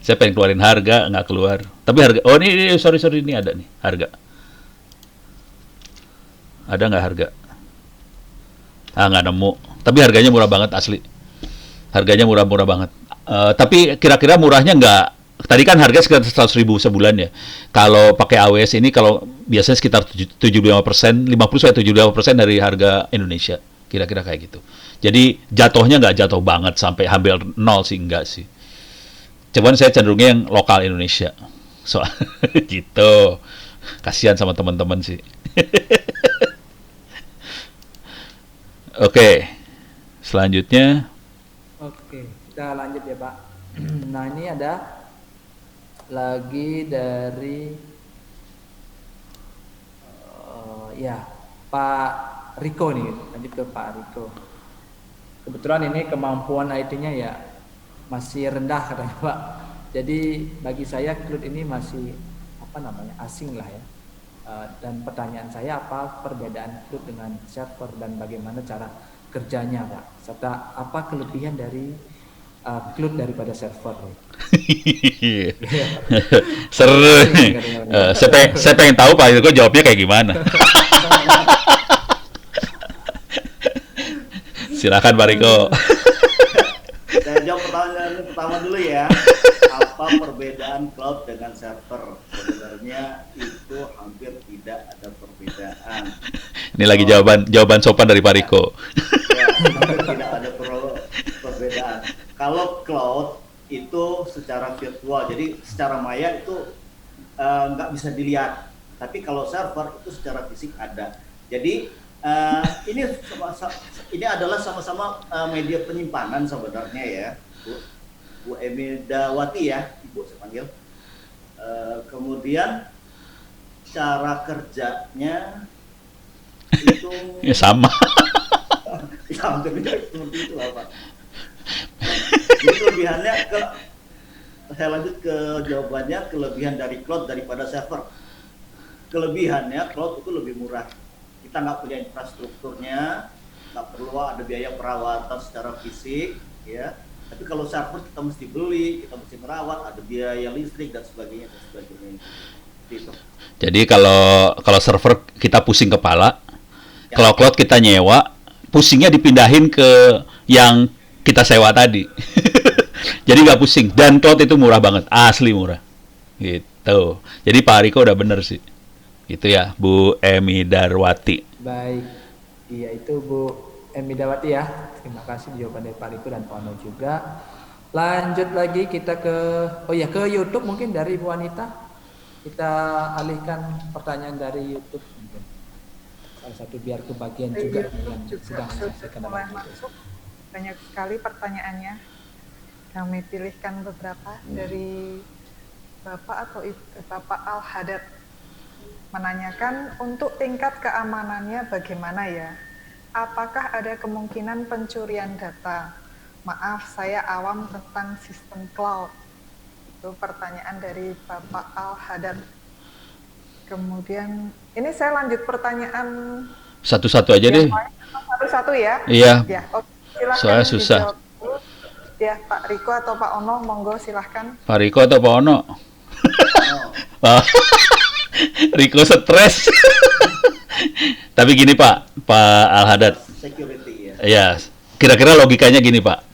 Saya pengen keluarin harga, nggak keluar. Tapi harga, ini sorry, ini ada nih, harga. Ada nggak harga? Nggak nemu. Tapi harganya murah banget asli. Harganya murah banget. Tapi kira-kira murahnya nggak. Tadi kan harga sekitar 100.000 sebulan ya. Kalau pakai AWS ini, kalau biasanya sekitar 75%, 50-75% dari harga Indonesia. Kira-kira kayak gitu. Jadi jatuhnya nggak jatuh banget sampai hampir nol sih, enggak sih. Cuman saya cenderungnya yang lokal Indonesia. Gitu. Kasihan sama teman-teman sih. Oke. Selanjutnya. Oke, kita lanjut ya Pak. Nah ini ada lagi dari ya Pak Riko nih, lanjut ke Pak Riko. Kebetulan ini kemampuan IT-nya ya masih rendah katanya Pak. Jadi bagi saya cloud ini masih asing lah ya. Dan pertanyaan saya, apa perbedaan cloud dengan server dan bagaimana cara kerjanya Pak? Serta apa kelebihan dari cloud daripada server? Seru. Saya pengen tahu Pak Riko jawabnya kayak gimana. Silakan Pak Riko. Saya jawab pertanyaan pertama dulu ya. Apa perbedaan cloud dengan server? Sebenarnya itu hampir tidak ada perbedaan. Ini lagi jawaban sopan dari Pak Riko. Ya, hampir tidak ada perbedaan. Kalau cloud itu secara virtual, jadi secara maya itu nggak bisa dilihat. Tapi kalau server itu secara fisik ada. Jadi ini adalah sama-sama media penyimpanan sebenarnya ya, Bu Emidawati ya, Ibu saya panggil. Kemudian cara kerjanya itu Ya sama. ya hampir seperti itu lah Pak. Jadi kelebihannya saya lanjut ke jawabannya, kelebihan dari cloud daripada server. Kelebihannya cloud itu lebih murah. Kita nggak punya infrastrukturnya, nggak perlu ada biaya perawatan secara fisik, ya. Tapi kalau server kita mesti beli, kita mesti merawat, ada biaya listrik dan sebagainya dan sebagainya. Gitu. Jadi kalau server kita pusing kepala, Ya. kalau cloud kita nyewa, pusingnya dipindahin ke yang kita sewa tadi. Jadi nggak pusing. Dan cloud itu murah banget, asli murah. Gitu. Jadi Pak Riko udah bener sih. Gitu ya, Bu Emidarwati. Baik, iya itu Bu Emidawati ya. Terima kasih jawaban dari Pak Riko dan Pak Ono juga. Lanjut lagi kita ke ke YouTube mungkin dari Bu Anita. Kita alihkan pertanyaan dari YouTube mungkin. Salah satu biar kebagian juga yang sedang menyaksikan mulai dalam video. masuk. Banyak sekali pertanyaannya. Kami pilihkan beberapa dari Bapak atau Bapak Al-Hadad. Menanyakan untuk tingkat keamanannya bagaimana ya? Apakah ada kemungkinan pencurian data? Maaf, saya awam tentang sistem cloud. Itu pertanyaan dari Bapak Al-Hadad. Kemudian, ini saya lanjut pertanyaan Satu-satu aja deh. yang lain, atau harus satu-satu ya. Iya, Ya, oke. Silahkan soalnya susah. dijawab dulu. Ya, Pak Riko atau Pak Ono, monggo silahkan. Pak Riko atau Pak Ono? Pak Riko stres. Tapi gini Pak Al-Hadad. Security ya. Ya, kira-kira logikanya gini Pak.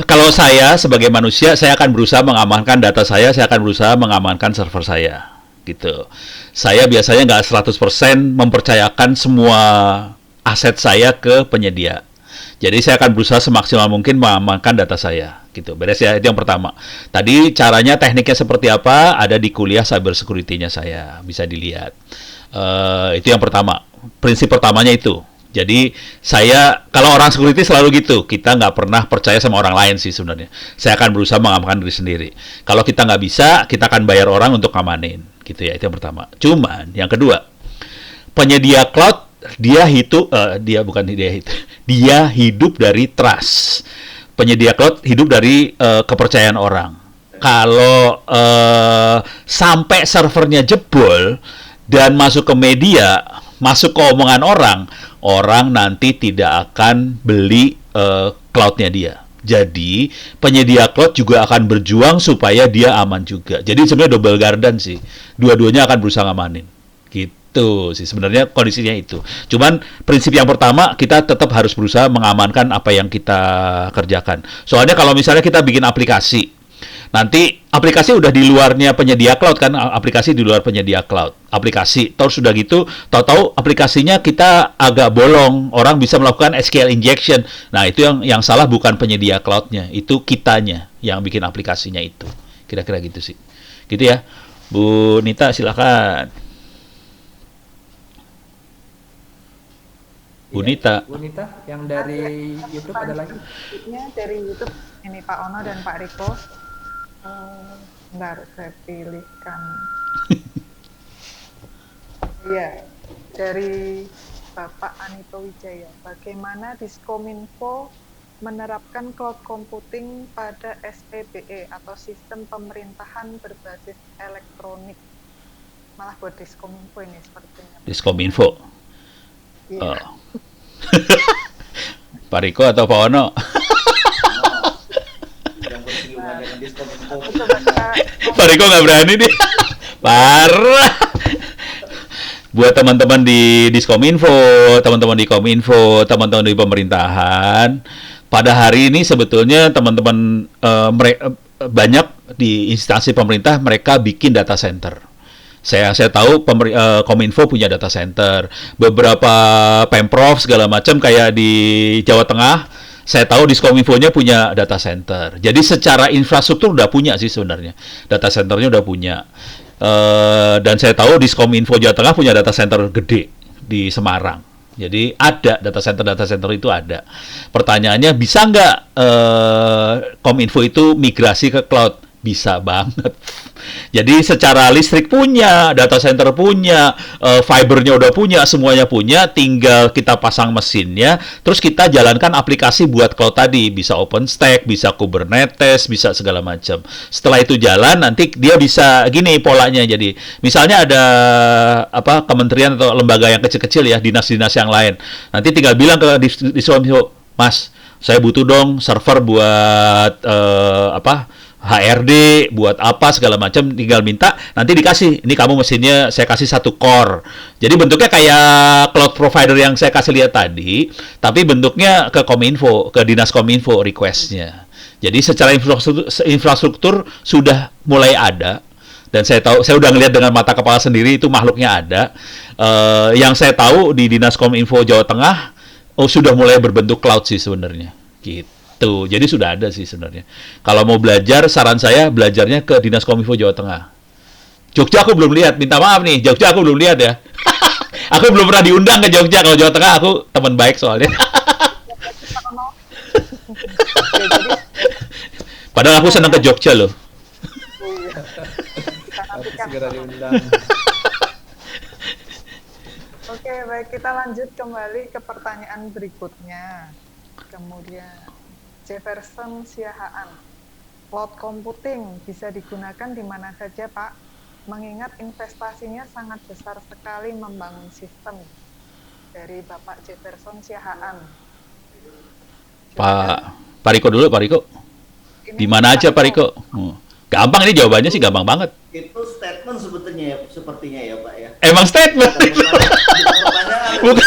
Kalau saya sebagai manusia, saya akan berusaha mengamankan data saya akan berusaha mengamankan server saya. Gitu. Saya biasanya nggak 100% mempercayakan semua aset saya ke penyedia. Jadi saya akan berusaha semaksimal mungkin mengamankan data saya. Gitu. Beres ya, itu yang pertama. Tadi caranya, tekniknya seperti apa, ada di kuliah cyber security-nya saya. Bisa dilihat. Itu yang pertama. Prinsip pertamanya itu. Jadi kalau orang security selalu gitu, kita nggak pernah percaya sama orang lain sih sebenarnya. Saya akan berusaha mengamankan diri sendiri. Kalau kita nggak bisa, kita akan bayar orang untuk ngamanin, gitu ya. Itu yang pertama. Cuman yang kedua, penyedia cloud dia hidup dari trust. Penyedia cloud hidup dari kepercayaan orang. Kalau sampai servernya jebol dan masuk ke media, masuk ke omongan orang nanti tidak akan beli cloud-nya dia. Jadi penyedia cloud juga akan berjuang supaya dia aman juga. Jadi sebenarnya double garden sih. Dua-duanya akan berusaha ngamanin. Gitu sih sebenarnya kondisinya itu. Cuman prinsip yang pertama, kita tetap harus berusaha mengamankan apa yang kita kerjakan. Soalnya kalau misalnya kita bikin aplikasi, nanti aplikasi udah di luarnya penyedia cloud kan, aplikasi di luar penyedia cloud. Aplikasi, terus sudah gitu, tahu-tahu aplikasinya kita agak bolong, orang bisa melakukan SQL injection. Nah, itu yang salah bukan penyedia cloud-nya, itu kitanya yang bikin aplikasinya itu. Kira-kira gitu sih. Gitu ya. Bu Nita, silakan. Bu Nita. Bu Nita, yang dari YouTube ada lagi? Dari YouTube, ini Pak Ono dan Pak Riko. Bentar, saya pilihkan. Iya, dari Bapak Anito Wijaya. Bagaimana Diskominfo menerapkan cloud computing pada SPBE atau sistem pemerintahan berbasis elektronik? Malah buat Diskominfo ini sepertinya. Diskominfo. Iya. Pak Riko atau Pak Ono? Pak Riko nggak berani nih. Parah. Buat teman-teman di Diskominfo, teman-teman di Kominfo, teman-teman di pemerintahan, pada hari ini sebetulnya teman-teman banyak di instansi pemerintah mereka bikin data center. Saya tahu Kominfo punya data center, beberapa Pemprov segala macam kayak di Jawa Tengah. Saya tahu Diskominfo-nya punya data center. Jadi secara infrastruktur udah punya sih sebenarnya. Data centernya udah punya. Dan saya tahu Diskominfo Jawa Tengah punya data center gede di Semarang. Jadi ada data center itu ada. Pertanyaannya, bisa nggak Kominfo itu migrasi ke cloud? Bisa banget. Jadi secara listrik punya, data center punya, fibernya udah punya, semuanya punya, tinggal kita pasang mesinnya, terus kita jalankan aplikasi buat cloud tadi, bisa OpenStack, bisa Kubernetes, bisa segala macam. Setelah itu jalan, nanti dia bisa gini polanya. Jadi misalnya ada kementerian atau lembaga yang kecil-kecil ya, dinas-dinas yang lain. Nanti tinggal bilang ke Diskominfo, Mas, saya butuh dong server buat HRD, buat apa segala macam, tinggal minta, nanti dikasih. Ini kamu mesinnya saya kasih 1 core. Jadi bentuknya kayak cloud provider yang saya kasih lihat tadi, tapi bentuknya ke Kominfo, ke Dinas Kominfo request-nya. Jadi secara infrastruktur sudah mulai ada, dan saya udah ngelihat dengan mata kepala sendiri itu makhluknya ada. Yang saya tahu di Dinas Kominfo Jawa Tengah sudah mulai berbentuk cloud sih sebenarnya. Gitu. Jadi sudah ada sih sebenarnya. Kalau mau belajar, saran saya belajarnya ke Dinas Kominfo Jawa Tengah. Jogja aku belum lihat, minta maaf nih, Jogja aku belum lihat ya. Aku belum pernah diundang ke Jogja. Kalau Jawa Tengah aku teman baik soalnya. Padahal aku senang ke Jogja loh. Segera diundang. Oke, baik, kita lanjut kembali ke pertanyaan berikutnya. Kemudian Jefferson Siahaan, cloud computing bisa digunakan di mana saja, Pak? Mengingat investasinya sangat besar sekali membangun sistem. dari Bapak Jefferson Siahaan. Pak Riko dulu, Pak Riko. Ini Di mana aja Pak Riko? Gampang ini jawabannya sih gampang banget. Itu statement sebetulnya ya, sepertinya ya Pak ya. Emang statement. Bukan pertanyaan. Bukan.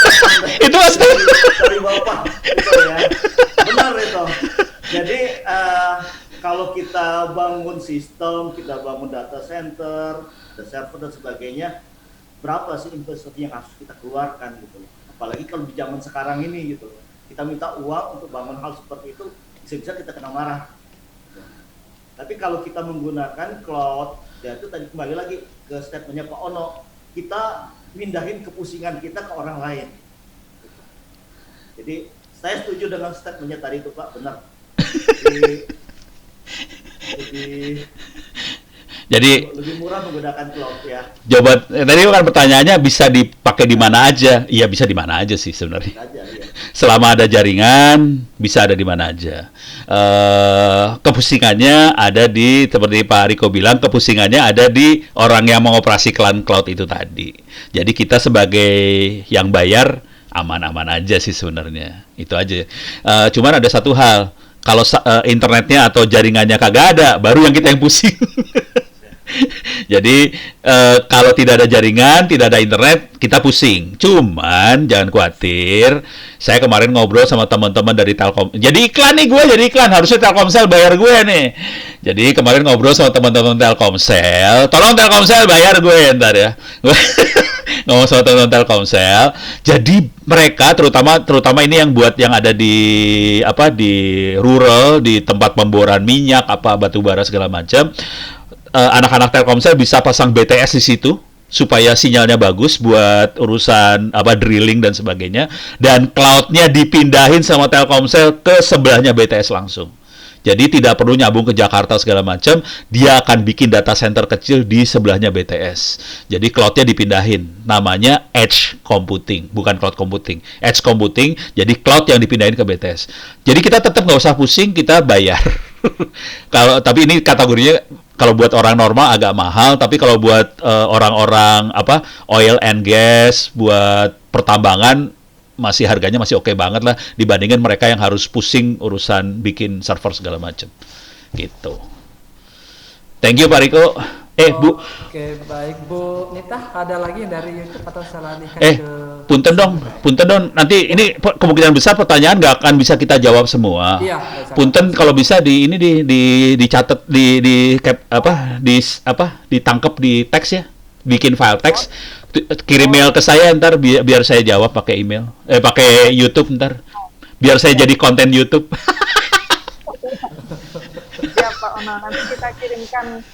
Itu mas dari Bapak gitu ya. Benar itu. Jadi kalau kita bangun sistem, kita bangun data center, ada server dan sebagainya, berapa sih investasi yang harus kita keluarkan gitu loh. Apalagi kalau di zaman sekarang ini gitu loh. Kita minta uang untuk bangun hal seperti itu, bisa-bisa kita kena marah. Tapi kalau kita menggunakan cloud, ya itu tadi kembali lagi ke statementnya Pak Ono, kita mindahin kepusingan kita ke orang lain. Jadi saya setuju dengan statementnya tadi itu Pak, benar. Jadi lebih murah menggunakan cloud ya. Tadi kan pertanyaannya bisa dipakai di mana aja? Iya bisa di mana aja sih sebenarnya. Aja, ya. Selama ada jaringan bisa ada di mana aja. Kepusingannya ada di seperti Pak Riko bilang, kepusingannya ada di orang yang mengoperasikan cloud itu tadi. Jadi kita sebagai yang bayar aman-aman aja sih sebenarnya. Itu aja. Cuman ada satu hal, kalau internetnya atau jaringannya kagak ada, baru yang kita yang pusing. Jadi kalau tidak ada jaringan, tidak ada internet, kita pusing. Cuman jangan khawatir. Saya kemarin ngobrol sama teman-teman dari Telkom. Jadi iklan nih gue, jadi iklan. Harusnya Telkomsel bayar gue nih. Jadi kemarin ngobrol sama teman-teman Telkomsel. Tolong Telkomsel bayar gue ntar ya. Ngomong sama teman-teman Telkomsel. Jadi mereka terutama ini yang buat yang ada di di rural, di tempat pemboran minyak, batu bara segala macam. Anak-anak Telkomsel bisa pasang BTS di situ supaya sinyalnya bagus buat urusan drilling dan sebagainya, dan cloud-nya dipindahin sama Telkomsel ke sebelahnya BTS langsung. Jadi tidak perlu nyambung ke Jakarta segala macam, dia akan bikin data center kecil di sebelahnya BTS. Jadi cloud-nya dipindahin, namanya edge computing, bukan cloud computing. Edge computing, jadi cloud yang dipindahin ke BTS. Jadi kita tetap nggak usah pusing, kita bayar. Tapi ini kategorinya kalau buat orang normal agak mahal, tapi kalau buat orang-orang oil and gas, buat pertambangan harganya masih oke banget lah dibandingin mereka yang harus pusing urusan bikin server segala macam. Gitu. Thank you Pak Riko. Bu. Oke, baik Bu Nita, ada lagi yang dari YouTube atau saya alihkan punten dong. Nanti ini kemungkinan besar pertanyaan nggak akan bisa kita jawab semua. Iya. Punten kalau bisa dicatat ditangkap di teks ya, bikin file teks, kirim mail ke saya ntar biar saya jawab pakai email, pakai YouTube ntar, biar saya jadi konten YouTube. Ya Pak Ono, nanti kita kirimkan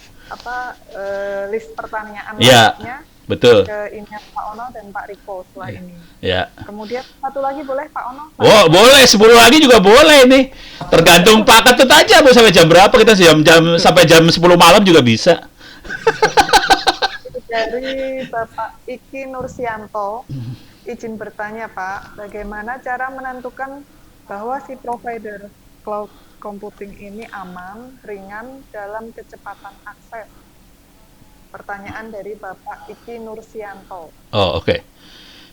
list pertanyaan lengkapnya betul ke email Pak Ono dan Pak Riko setelah ini. Ya. Kemudian satu lagi boleh Pak Ono? Boleh, 10 lagi juga boleh nih. Tergantung Pak Ketut aja mau sampai jam berapa, kita sampai jam 10 malam juga bisa. Dari Bapak Iki Nursianto, izin bertanya Pak, bagaimana cara menentukan bahwa si provider cloud computing ini aman, ringan dalam kecepatan akses? Pertanyaan dari Bapak Iki Nursianto. Oh, oke.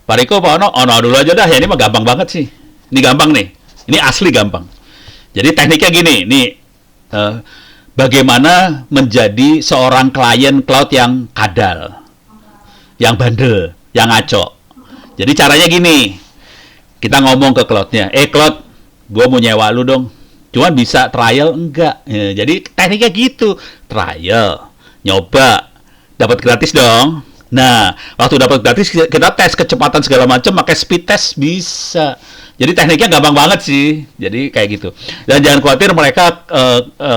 Pak Riko, Pak Ono dulu aja dah. Ya ini mah gampang banget sih. Ini gampang nih. Ini asli gampang. Jadi tekniknya gini, nih bagaimana menjadi seorang klien cloud yang kadal, yang bandel, yang ngaco. Jadi caranya gini, kita ngomong ke cloud-nya, cloud, gue mau nyewa lu dong. Cuman bisa trial enggak. Jadi tekniknya gitu, trial, nyoba, dapat gratis dong. Nah, waktu dapat gratis kita tes kecepatan segala macam, pakai speed test bisa. Jadi tekniknya gampang banget sih. Jadi kayak gitu. Dan jangan khawatir, mereka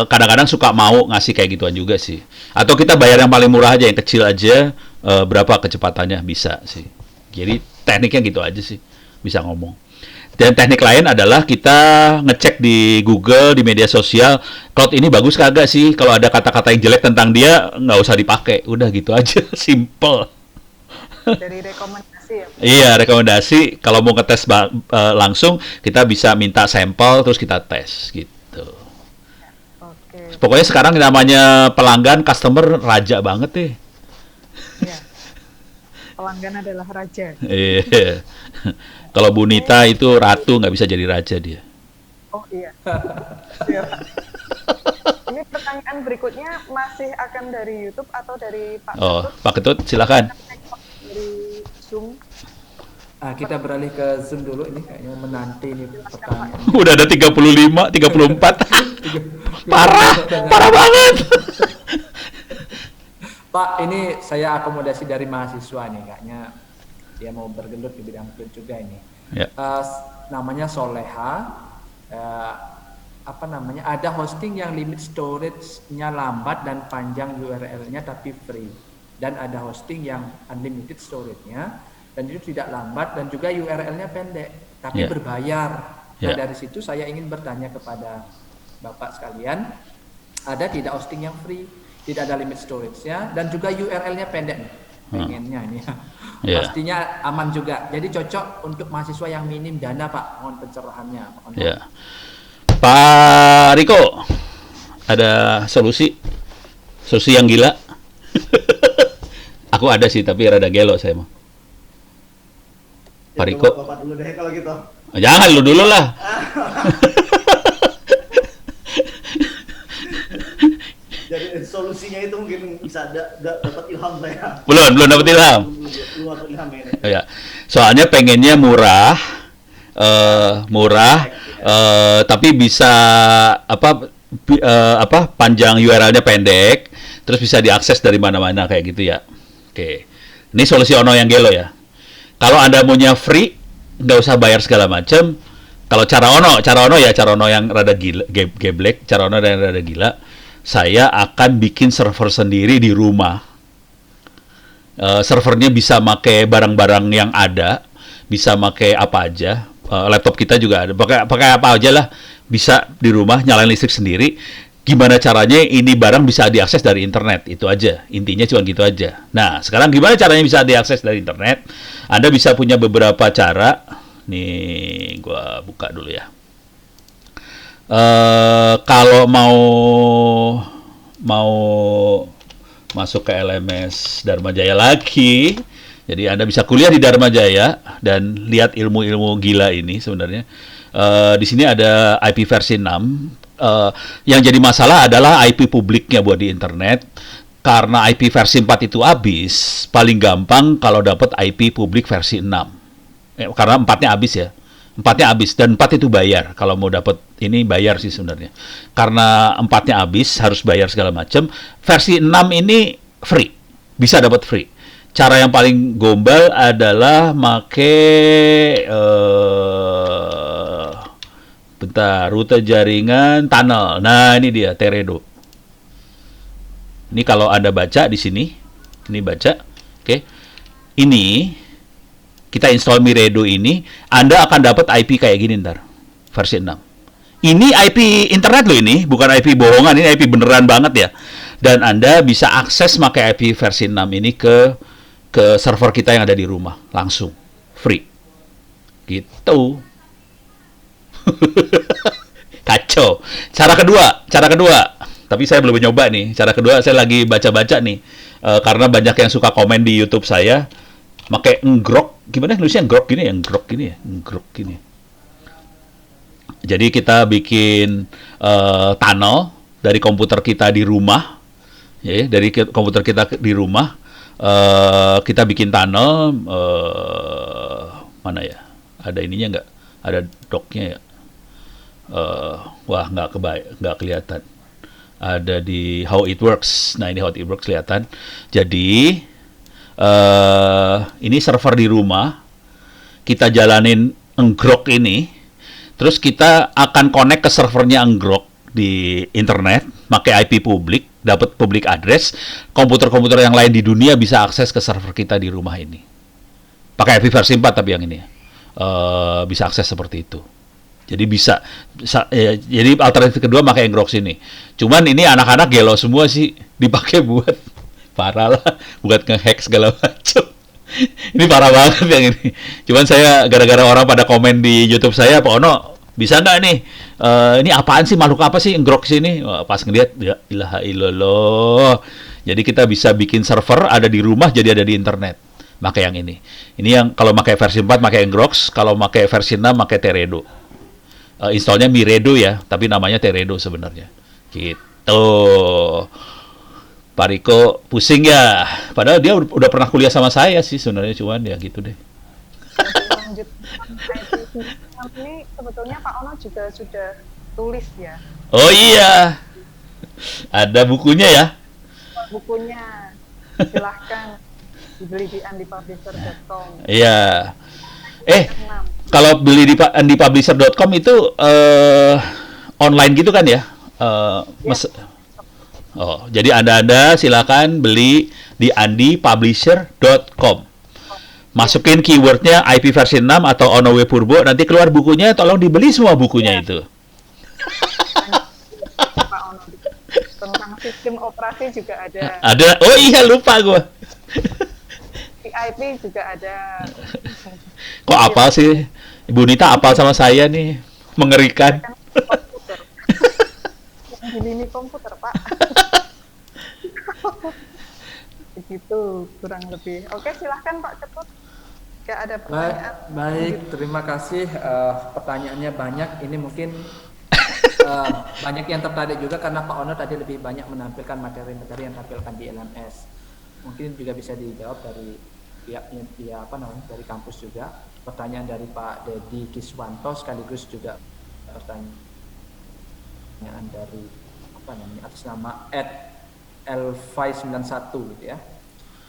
kadang-kadang suka mau ngasih kayak gituan juga sih. Atau kita bayar yang paling murah aja, yang kecil aja, berapa kecepatannya bisa sih. Jadi tekniknya gitu aja sih, bisa ngomong. Dan teknik lain adalah kita ngecek di Google, di media sosial, cloud ini bagus kagak sih? Kalau ada kata-kata yang jelek tentang dia, nggak usah dipakai. Udah gitu aja, simple. Dari rekomendasi ya? Iya, rekomendasi. Kalau mau ngetes langsung, kita bisa minta sampel, terus kita tes, gitu. Oke. Pokoknya sekarang namanya pelanggan, customer, raja banget deh. Ya. pelanggan adalah raja. Iya. Kalau Bunita itu ratu, nggak bisa jadi raja dia. Oh iya. Siap. Ini pertanyaan berikutnya masih akan dari YouTube atau dari Pak Oh, Ketut? Pak Ketut, silakan. Dari Zoom. Kita beralih ke Zoom dulu, ini kayaknya menanti nih pertanyaan. Udah ada 35, 34. Parah banget. Pak, ini saya akomodasi dari mahasiswa nih, kayaknya dia mau bergelut di bidang cloud juga ini. Ya. Namanya Soleha. Ada hosting yang limit storage-nya lambat dan panjang URL-nya tapi free, dan ada hosting yang unlimited storage-nya dan itu tidak lambat dan juga URL-nya pendek tapi berbayar. Nah, dari situ saya ingin bertanya kepada Bapak sekalian, ada tidak hosting yang free, tidak ada limit storage-nya dan juga URL-nya pendek nih? Pengennya ini ya. Pastinya aman juga. Jadi cocok untuk mahasiswa yang minim dana, Pak. Mohon pencerahannya. Ya. Pak Riko, ada solusi yang gila? Aku ada sih, tapi rada gelo saya mah. Pak Riko. Bapak dulu deh kalau gitu. Jangan, lu dulu lah. Jadi solusinya itu mungkin bisa dapat ilham saya. Belum dapat ilham. Belum dapat ilham ini. Ya. Soalnya pengennya murah, tapi bisa panjang URL-nya pendek, terus bisa diakses dari mana-mana kayak gitu ya. Oke. Ini solusi Ono yang gelo ya. Kalau Anda maunya free, nggak usah bayar segala macam. Kalau cara Ono yang rada gila, geblek, cara Ono yang rada gila. Saya akan bikin server sendiri di rumah. Servernya bisa pakai barang-barang yang ada, bisa pakai apa aja. Laptop kita juga ada, pakai apa aja lah, bisa di rumah nyalain listrik sendiri. Gimana caranya ini barang bisa diakses dari internet, itu aja. Intinya cuma gitu aja. Nah, sekarang gimana caranya bisa diakses dari internet? Anda bisa punya beberapa cara. Nih, gua buka dulu ya. Kalau mau masuk ke LMS Dharma Jaya lagi, jadi Anda bisa kuliah di Dharma Jaya dan lihat ilmu-ilmu gila ini sebenarnya. Di sini ada IP versi 6. Yang jadi masalah adalah IP publiknya buat di internet. Karena IP versi 4 itu habis, paling gampang kalau dapat IP publik versi 6. Karena 4-nya habis ya. 4-nya habis dan 4 itu bayar. Kalau mau dapat ini bayar sih sebenarnya. Karena 4-nya habis harus bayar segala macam. Versi 6 ini free. Bisa dapat free. Cara yang paling gombal adalah rute jaringan tunnel. Nah, ini dia Teredo. Ini kalau Anda baca di sini, ini baca. Oke. Ini kita install Miredo ini, Anda akan dapat IP kayak gini ntar, versi 6. Ini IP internet loh ini, bukan IP bohongan, ini IP beneran banget ya. Dan Anda bisa akses pakai IP versi 6 ini ke server kita yang ada di rumah, langsung, free. Gitu. Kacau. Cara kedua, tapi saya belum nyoba nih. Cara kedua saya lagi baca-baca nih, karena banyak yang suka komen di YouTube saya, pakai ngrok, gimana nulisnya ngrok gini ya, ngrok gini. Jadi kita bikin tunnel dari komputer kita di rumah, ya, dari komputer kita di rumah, kita bikin tunnel, mana ya? Ada ininya nggak? Ada docknya ya? Wah, nggak kelihatan. Ada di How It Works. Nah, ini How It Works kelihatan. Jadi ini server di rumah, kita jalanin ngrok ini, terus kita akan connect ke servernya ngrok di internet, pakai IP publik, dapat public address, komputer-komputer yang lain di dunia bisa akses ke server kita di rumah ini. Pakai IP versi 4 tapi yang ini bisa akses seperti itu. Jadi jadi alternatif kedua pakai ngrok sini. Cuman ini anak-anak gelo semua sih, dipakai buat parah lah, buat nge-hack segala macam. Ini parah banget yang ini. Cuman saya gara-gara orang pada komen di YouTube saya, Pak Ono, bisa nggak nih? Ini apaan sih, makhluk apa sih ngrok sini? Wah, pas ngeliat, ya ilaha illallah. Jadi kita bisa bikin server ada di rumah, jadi ada di internet. pakai yang ini. Ini yang kalau pakai versi 4 pakai Ngrox, kalau pakai versi 6 pakai Teredo. Installnya Miredo ya, tapi namanya Teredo sebenarnya. Gitu. Pak Riko pusing ya, padahal dia udah pernah kuliah sama saya sih sebenarnya, cuman ya gitu deh. Lanjut ini sebetulnya Pak Ono juga sudah tulis ya. Oh iya, ada bukunya ya. Bukunya silahkan dibeli di andipublisher.com. Iya. 6. Kalau beli di andipublisher.com itu online gitu kan ya? Oh, jadi Anda silakan beli di andipublisher.com. Masukin keywordnya IP versi 6 atau Ono W Purbo, nanti keluar bukunya, tolong dibeli semua bukunya itu. Pak Ono tentang sistem operasi juga ada. Ada, oh iya lupa gue. VIP juga ada. Kok apal sih? Ibu Nita apal sama saya nih, mengerikan. Kan komputer. Yang di lini komputer, Pak. Begitu kurang lebih. Oke, silahkan Pak Ketut. Gak ada pertanyaan. Baik, terima kasih. Pertanyaannya banyak. Ini mungkin banyak yang tertarik juga karena Pak Ono tadi lebih banyak menampilkan materi-materi yang tampilkan di LMS. Mungkin juga bisa dijawab dari pihaknya, dari kampus juga. Pertanyaan dari Pak Dedi Kiswanto sekaligus juga pertanyaan dari atas nama @elvi91 gitu ya.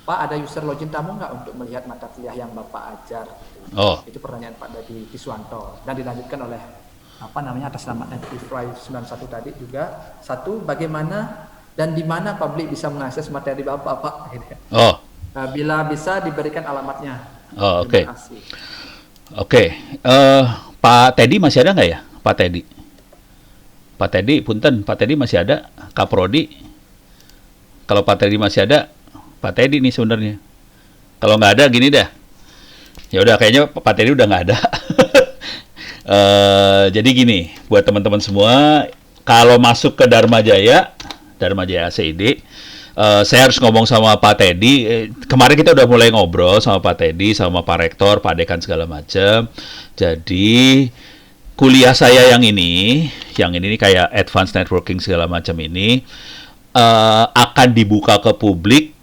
Pak, ada user login tamu nggak untuk melihat mata kuliah yang Bapak ajar? Oh. Itu pertanyaan Pak Dedi Kiswanto dan dilanjutkan oleh atas nama @elvi91 tadi juga. Satu, bagaimana dan di mana publik bisa mengakses materi Bapak, Pak? Oh. Bila bisa diberikan alamatnya. Oh, oke. Terima kasih. Oke, Pak Teddy masih ada nggak ya? Pak Teddy? Pak Teddy, punten, Pak Teddy masih ada? Kak Prodi? Kalau Pak Teddy masih ada, Pak Teddy nih sebenarnya. Kalau nggak ada, gini dah. Ya udah, kayaknya Pak Teddy udah nggak ada. Jadi gini, buat teman-teman semua, kalau masuk ke Dharma Jaya ACID, saya harus ngomong sama Pak Teddy. Kemarin kita udah mulai ngobrol sama Pak Teddy, sama Pak Rektor, Pak Dekan segala macam. Jadi kuliah saya yang ini kayak advanced networking segala macam ini akan dibuka ke publik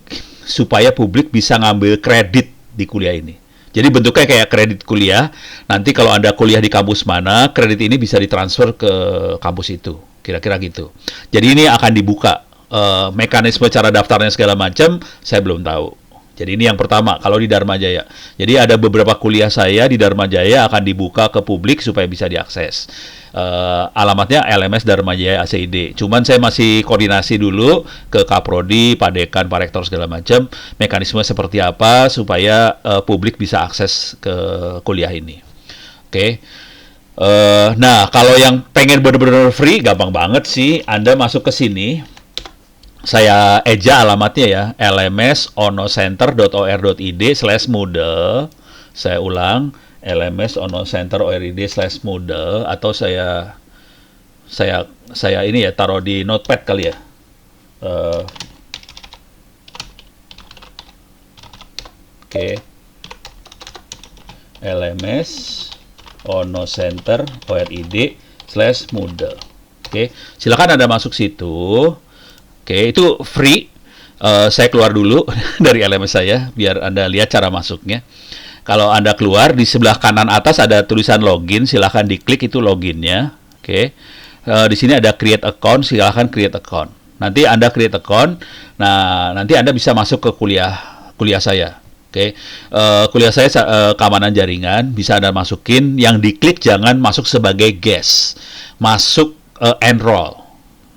supaya publik bisa ngambil kredit di kuliah ini. Jadi bentuknya kayak kredit kuliah. Nanti kalau Anda kuliah di kampus mana, kredit ini bisa ditransfer ke kampus itu. Kira-kira gitu. Jadi ini akan dibuka. Mekanisme cara daftarnya segala macam saya belum tahu. Jadi ini yang pertama kalau di Dharma Jaya. Jadi ada beberapa kuliah saya di Dharma Jaya akan dibuka ke publik supaya bisa diakses. Alamatnya LMS Dharma Jaya ACID. Cuman saya masih koordinasi dulu ke Kaprodi, Pak Dekan, Pak Rektor segala macam. Mekanisme seperti apa supaya publik bisa akses ke kuliah ini. Oke. Nah kalau yang pengen benar-benar free gampang banget sih. Anda masuk ke sini. Saya eja alamatnya ya, lmsonocenter.or.id/moodle. Saya ulang, lmsonocenter.or.id/moodle, atau saya ini ya taruh di notepad kali ya. Oke. lmsonocenter.or.id/moodle. Oke, silakan Anda masuk situ. Oke, itu free. Saya keluar dulu dari LMS saya, biar Anda lihat cara masuknya. Kalau Anda keluar, di sebelah kanan atas ada tulisan login, silahkan diklik itu loginnya. Oke, di sini ada create account, silahkan create account. Nanti Anda create account, nah nanti Anda bisa masuk ke kuliah saya. Oke, kuliah saya keamanan jaringan, bisa Anda masukin. Yang diklik jangan masuk sebagai guest, masuk enroll.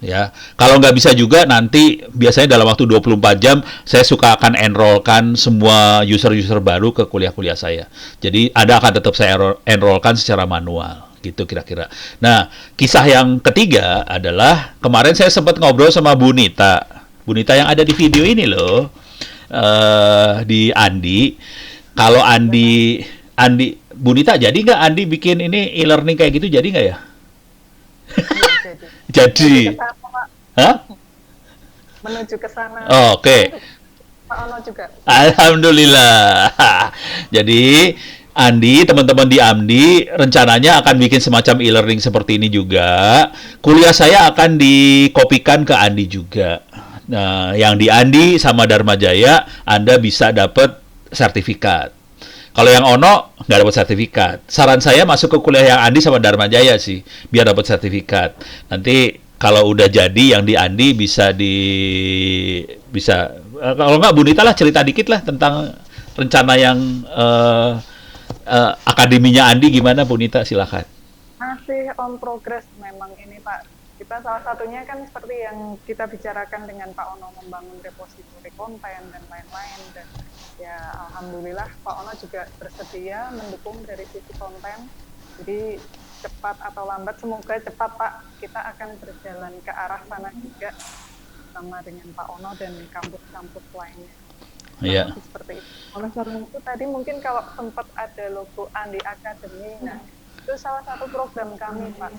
Ya, kalau nggak bisa juga nanti biasanya dalam waktu 24 jam saya suka akan enrollkan semua user-user baru ke kuliah-kuliah saya. Jadi ada akan tetap saya enrollkan secara manual gitu kira-kira. Nah, kisah yang ketiga adalah kemarin saya sempat ngobrol sama Bu Nita yang ada di video ini loh, di Andi. Kalau Andi Bu Nita, jadi nggak Andi bikin ini e-learning kayak gitu, jadi nggak ya? Jadi, Menuju ke sana. Oke. Pak Ono juga. Alhamdulillah. Jadi Andi, teman-teman di Amdi rencananya akan bikin semacam e-learning seperti ini juga. Kuliah saya akan dikopikan ke Andi juga. Nah, yang di Andi sama Dharma Jaya, Anda bisa dapat sertifikat. Kalau yang Ono nggak dapat sertifikat. Saran saya masuk ke kuliah yang Andi sama Dharma Jaya sih, biar dapat sertifikat. Nanti kalau udah jadi yang di Andi bisa kalau nggak Bu Nita lah cerita dikit lah tentang rencana yang akademinya Andi gimana, Bu Nita, silakan. Masih on progress memang ini Pak. Kita salah satunya kan seperti yang kita bicarakan dengan Pak Ono, membangun repositori konten dan lain-lain. Dan ya alhamdulillah Pak Ono juga bersedia mendukung dari sisi konten. Jadi cepat atau lambat, semoga cepat Pak, kita akan berjalan ke arah sana juga sama dengan Pak Ono dan kampus-kampus lainnya. Iya. Seperti itu. Oleh karena itu tadi mungkin kalau sempat ada logo Andi Academy, nah itu salah satu program kami Pak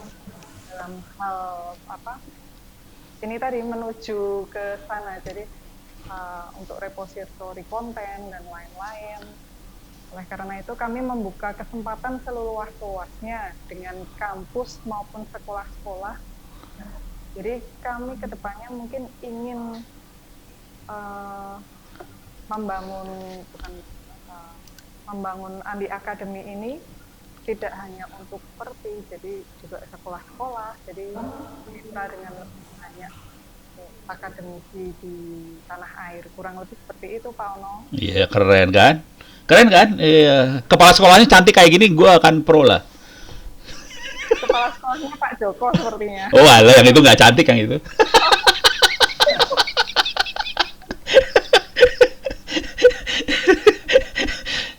dalam hal apa? Ini tadi menuju ke sana. Jadi untuk repositori konten dan lain-lain. Oleh karena itu kami membuka kesempatan seluas-luasnya dengan kampus maupun sekolah-sekolah. Jadi kami kedepannya mungkin ingin membangun Andi Academy ini tidak hanya untuk seperti, jadi juga sekolah-sekolah. Jadi kita dengan lebih banyak akademisi di tanah air, kurang lebih seperti itu Pak Ono. Iya, keren kan? Keren kan? Iya. Kepala sekolahnya cantik kayak gini, gue akan pro lah. Kepala sekolahnya Pak Joko sepertinya. Oh, alah, yang itu nggak cantik yang itu.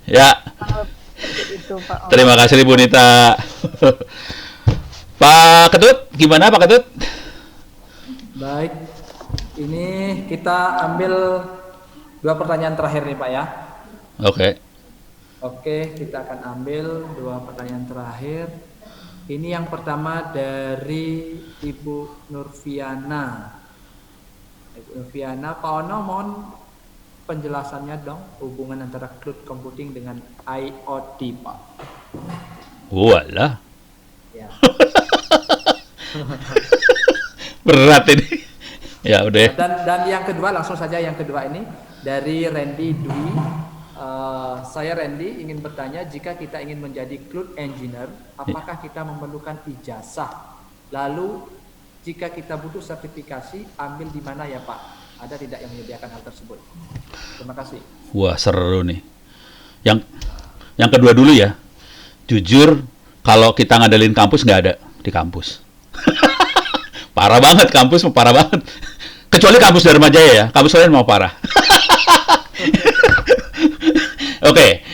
Ya. Itu, Pak Ono. Terima kasih Bu Nita. Pak Ketut, gimana Pak Ketut? Baik, ini kita ambil 2 pertanyaan terakhir nih Pak ya. Oke. Oke, kita akan ambil 2 pertanyaan terakhir. Ini yang pertama dari Ibu Nurfiana. Ibu Nurfiana, Pak Ono mohon penjelasannya dong hubungan antara cloud computing dengan IoT Pak. Walah. Ya. Berat ini. Ya udah. Dan yang kedua, langsung saja yang kedua ini dari Randy Dwi. Saya Randy ingin bertanya, jika kita ingin menjadi cloud engineer, apakah kita memerlukan ijazah? Lalu jika kita butuh sertifikasi, ambil di mana ya Pak? Ada tidak yang menyediakan hal tersebut? Terima kasih. Wah, seru nih. Yang kedua dulu ya. Jujur, kalau kita ngandelin kampus nggak ada di kampus. Parah banget kampus, parah banget. Kecuali kampus Dharma Jaya ya, kampus lain mau parah. Oke,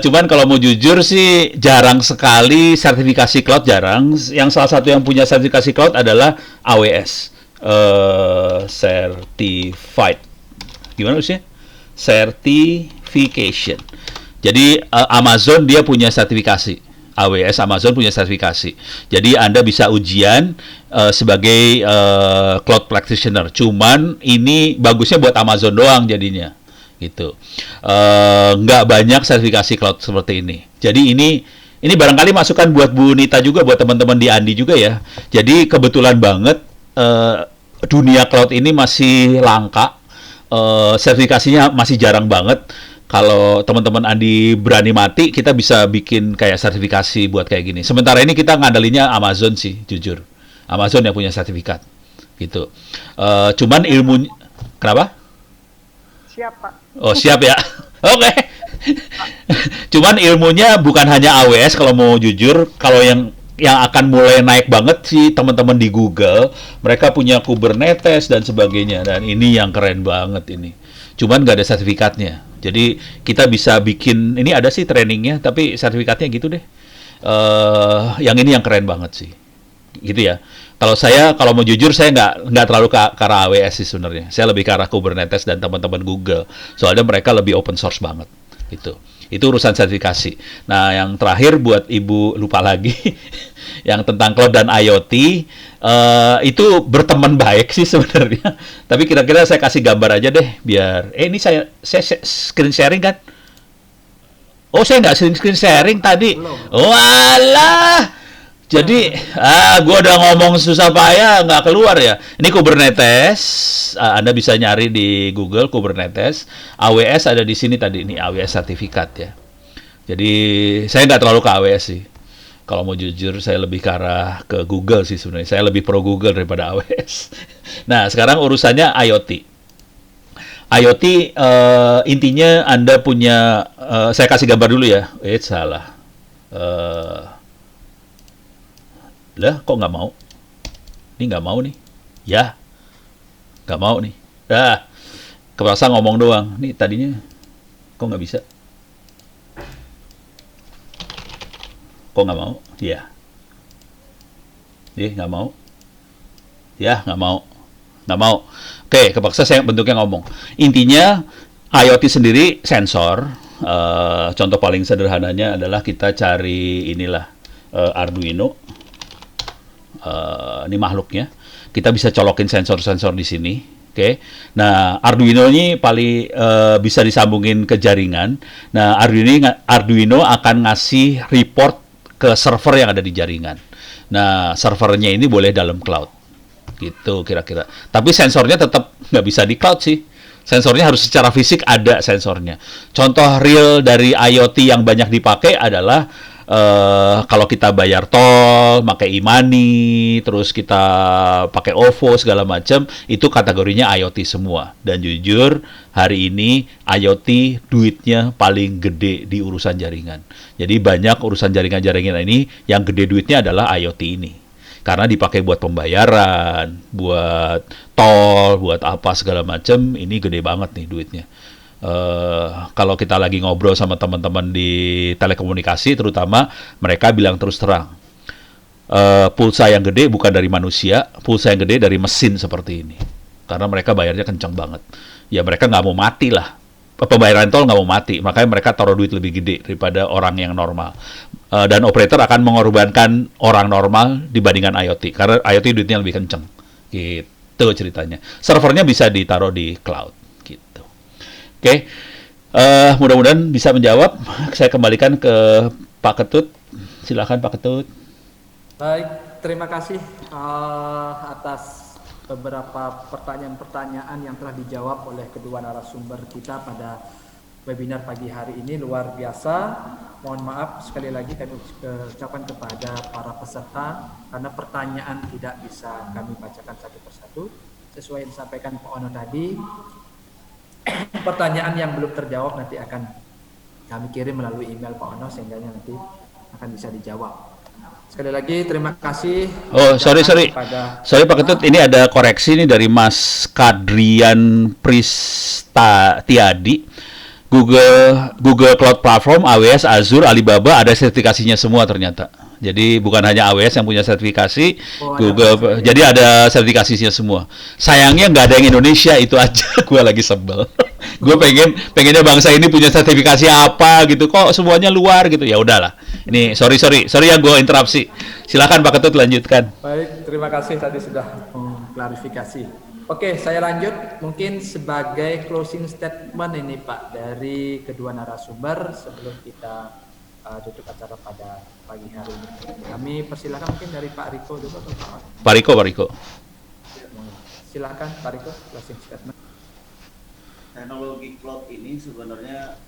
cuman kalau mau jujur sih jarang sekali sertifikasi cloud, jarang. Yang salah satu yang punya sertifikasi cloud adalah AWS, certified. Gimana sih? Certification. Jadi Amazon dia punya sertifikasi. AWS Amazon punya sertifikasi. Jadi Anda bisa ujian sebagai cloud practitioner. Cuman ini bagusnya buat Amazon doang jadinya. Gitu. Nggak banyak sertifikasi cloud seperti ini. Jadi ini barangkali masukan buat Bu Nita juga, buat teman-teman di Andi juga ya. Jadi kebetulan banget dunia cloud ini masih langka. Sertifikasinya masih jarang banget. Kalau teman-teman Andi berani mati, kita bisa bikin kayak sertifikasi buat kayak gini. Sementara ini kita ngandalinya Amazon sih, jujur. Amazon yang punya sertifikat, gitu. Cuman ilmu, kenapa? Siap Pak. Oh siap ya, oke. Cuman ilmunya bukan hanya AWS kalau mau jujur. Kalau yang akan mulai naik banget sih teman-teman di Google, mereka punya Kubernetes dan sebagainya. Dan ini yang keren banget ini. Cuman nggak ada sertifikatnya. Jadi kita bisa bikin, ini ada sih trainingnya, tapi sertifikatnya gitu deh. Yang ini yang keren banget sih, gitu ya. Kalau saya, kalau mau jujur, saya nggak terlalu ke arah AWS sih sebenarnya. Saya lebih ke arah Kubernetes dan teman-teman Google. Soalnya mereka lebih open source banget. Itu urusan sertifikasi. Nah, yang terakhir buat Ibu lupa lagi, yang tentang cloud dan IoT, itu berteman baik sih sebenarnya. Tapi kira-kira saya kasih gambar aja deh, biar, ini saya screen sharing kan? Oh, saya nggak screen sharing tadi. Walah! Jadi, gua udah ngomong susah payah, nggak keluar ya. Ini Kubernetes, Anda bisa nyari di Google Kubernetes. AWS ada di sini tadi, ini AWS sertifikat ya. Jadi, saya nggak terlalu ke AWS sih. Kalau mau jujur, saya lebih ke arah ke Google sih sebenarnya. Saya lebih pro Google daripada AWS. Nah, sekarang urusannya IoT. IoT, intinya Anda punya, saya kasih gambar dulu ya. Salah. Lah, kok nggak mau? Ini nggak mau nih. Ya, nggak mau nih. Kepaksa ngomong doang. Nih tadinya, kok nggak bisa? Kok nggak mau? Ya. Nggak mau. Ya, nggak mau. Nggak mau. Oke, kepaksa saya bentuknya ngomong. Intinya, IoT sendiri sensor. Contoh paling sederhananya adalah kita cari inilah Arduino. Ini makhluknya. Kita bisa colokin sensor-sensor di sini. Oke. Nah, Arduino ini paling bisa disambungin ke jaringan. Nah, Arduino akan ngasih report ke server yang ada di jaringan. Nah, servernya ini boleh dalam cloud. Gitu kira-kira. Tapi sensornya tetap nggak bisa di cloud sih. Sensornya harus secara fisik ada sensornya. Contoh real dari IoT yang banyak dipakai adalah kalau kita bayar tol, pakai e-money, terus kita pakai OVO segala macam, itu kategorinya IoT semua. Dan jujur, hari ini IoT duitnya paling gede di urusan jaringan. Jadi banyak urusan jaringan-jaringan ini yang gede duitnya adalah IoT ini. Karena dipakai buat pembayaran, buat tol, buat apa segala macam, ini gede banget nih duitnya. Kalau kita lagi ngobrol sama teman-teman di telekomunikasi terutama, mereka bilang terus terang, pulsa yang gede bukan dari manusia, pulsa yang gede dari mesin seperti ini. Karena mereka bayarnya kencang banget. Ya mereka nggak mau mati lah. Pembayaran tol nggak mau mati, makanya mereka taruh duit lebih gede daripada orang yang normal. Dan operator akan mengorbankan orang normal dibandingkan IoT, karena IoT duitnya lebih kencang. Gitu ceritanya. Servernya bisa ditaruh di cloud. Gitu. Oke, mudah-mudahan bisa menjawab. Saya kembalikan ke Pak Ketut. Silakan Pak Ketut. Baik, terima kasih atas beberapa pertanyaan-pertanyaan yang telah dijawab oleh kedua narasumber kita pada webinar pagi hari ini. Luar biasa. Mohon maaf sekali lagi kami ucapkan kepada para peserta karena pertanyaan tidak bisa kami bacakan satu persatu. Sesuai yang disampaikan Pak Ono tadi, pertanyaan yang belum terjawab nanti akan kami kirim melalui email Pak Ono sehingga nanti akan bisa dijawab. Sekali lagi terima kasih. Oh, sorry Pak Ketut, ini ada koreksi nih dari Mas Kadrian Pristatiadi. Google Cloud Platform, AWS, Azure, Alibaba ada sertifikasinya semua ternyata. Jadi bukan hanya AWS yang punya sertifikasi, Google, jadi ada sertifikasinya semua. Sayangnya nggak ada yang Indonesia, itu aja. Gue lagi sebel. Gue pengennya bangsa ini punya sertifikasi apa gitu, kok semuanya luar gitu. Ya udahlah. Ini sorry ya gue interupsi. Silakan Pak Ketut lanjutkan. Baik, terima kasih tadi sudah klarifikasi. Oke, saya lanjut mungkin sebagai closing statement ini Pak dari kedua narasumber sebelum kita tutup acara pada pagi hari ini. Kami persilakan mungkin dari Pak Riko dulu atau Pak Riko. Silakan Pak Riko, closing statement. Teknologi cloud ini sebenarnya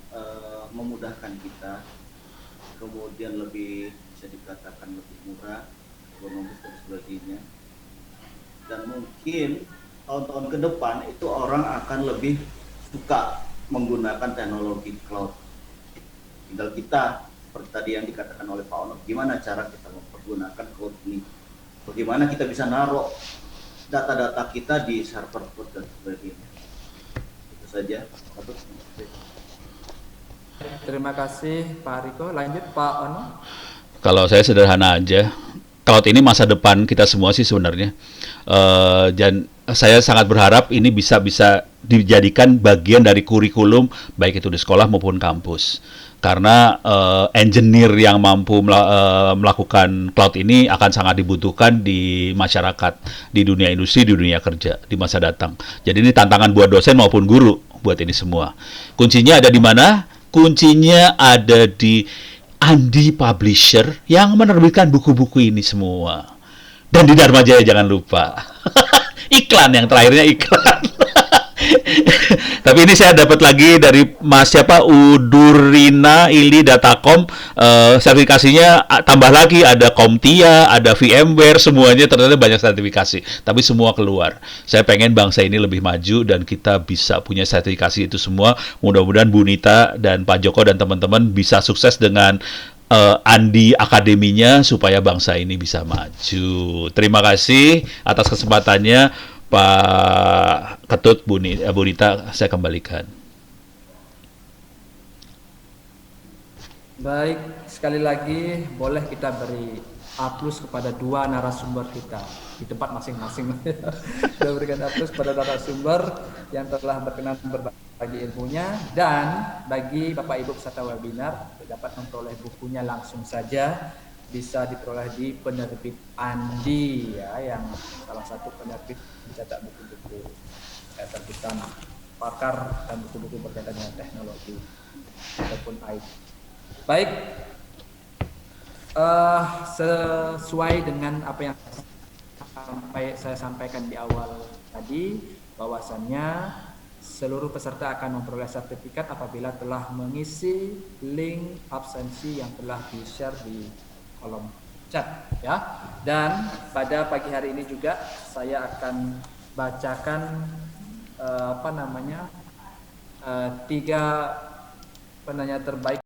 memudahkan kita, kemudian lebih bisa dikatakan lebih murah, ekonomis dan sebagainya. Dan mungkin tahun-tahun ke depan itu orang akan lebih suka menggunakan teknologi cloud. Tinggal kita, seperti tadi yang dikatakan oleh Pak Ono, gimana cara kita mempergunakan cloud ini? Bagaimana kita bisa naruh data-data kita di server cloud dan sebagainya. Itu saja. Terima kasih Pak Riko. Lanjut Pak Ono. Kalau saya sederhana aja, cloud ini masa depan kita semua sih sebenarnya. Dan saya sangat berharap ini bisa dijadikan bagian dari kurikulum baik itu di sekolah maupun kampus. Karena engineer yang mampu melakukan cloud ini akan sangat dibutuhkan di masyarakat, di dunia industri, di dunia kerja di masa datang. Jadi ini tantangan buat dosen maupun guru buat ini semua. Kuncinya ada di mana? Kuncinya ada di Andi Publisher yang menerbitkan buku-buku ini semua. Dan di Dharma Jaya jangan lupa. Iklan yang terakhirnya iklan. Tapi ini saya dapat lagi dari Mas siapa Udurina Ili Datacom, sertifikasinya tambah lagi, ada CompTIA, ada VMware, semuanya ternyata banyak sertifikasi. Tapi semua keluar. Saya pengen bangsa ini lebih maju dan kita bisa punya sertifikasi itu semua. Mudah-mudahan Bu Nita dan Pak Joko dan teman-teman bisa sukses dengan Andi Akademinya supaya bangsa ini bisa maju. Terima kasih atas kesempatannya. Pak Ketut, Bu Nita, saya kembalikan. Baik, sekali lagi boleh kita beri A+ kepada dua narasumber kita di tempat masing-masing. Kita berikan A+ kepada narasumber yang telah berkenan berbagi ilmunya, dan bagi Bapak Ibu peserta webinar dapat memperoleh bukunya langsung saja, bisa diperoleh di penerbit Andi ya, yang salah satu penerbit mencetak buku-buku terbitan pakar dan buku-buku berkaitan dengan teknologi ataupun IT. Baik, sesuai dengan apa yang saya sampaikan di awal tadi, bahwasannya seluruh peserta akan memperoleh sertifikat apabila telah mengisi link absensi yang telah di-share di kolom chat ya. Dan pada pagi hari ini juga saya akan bacakan 3 penanya terbaik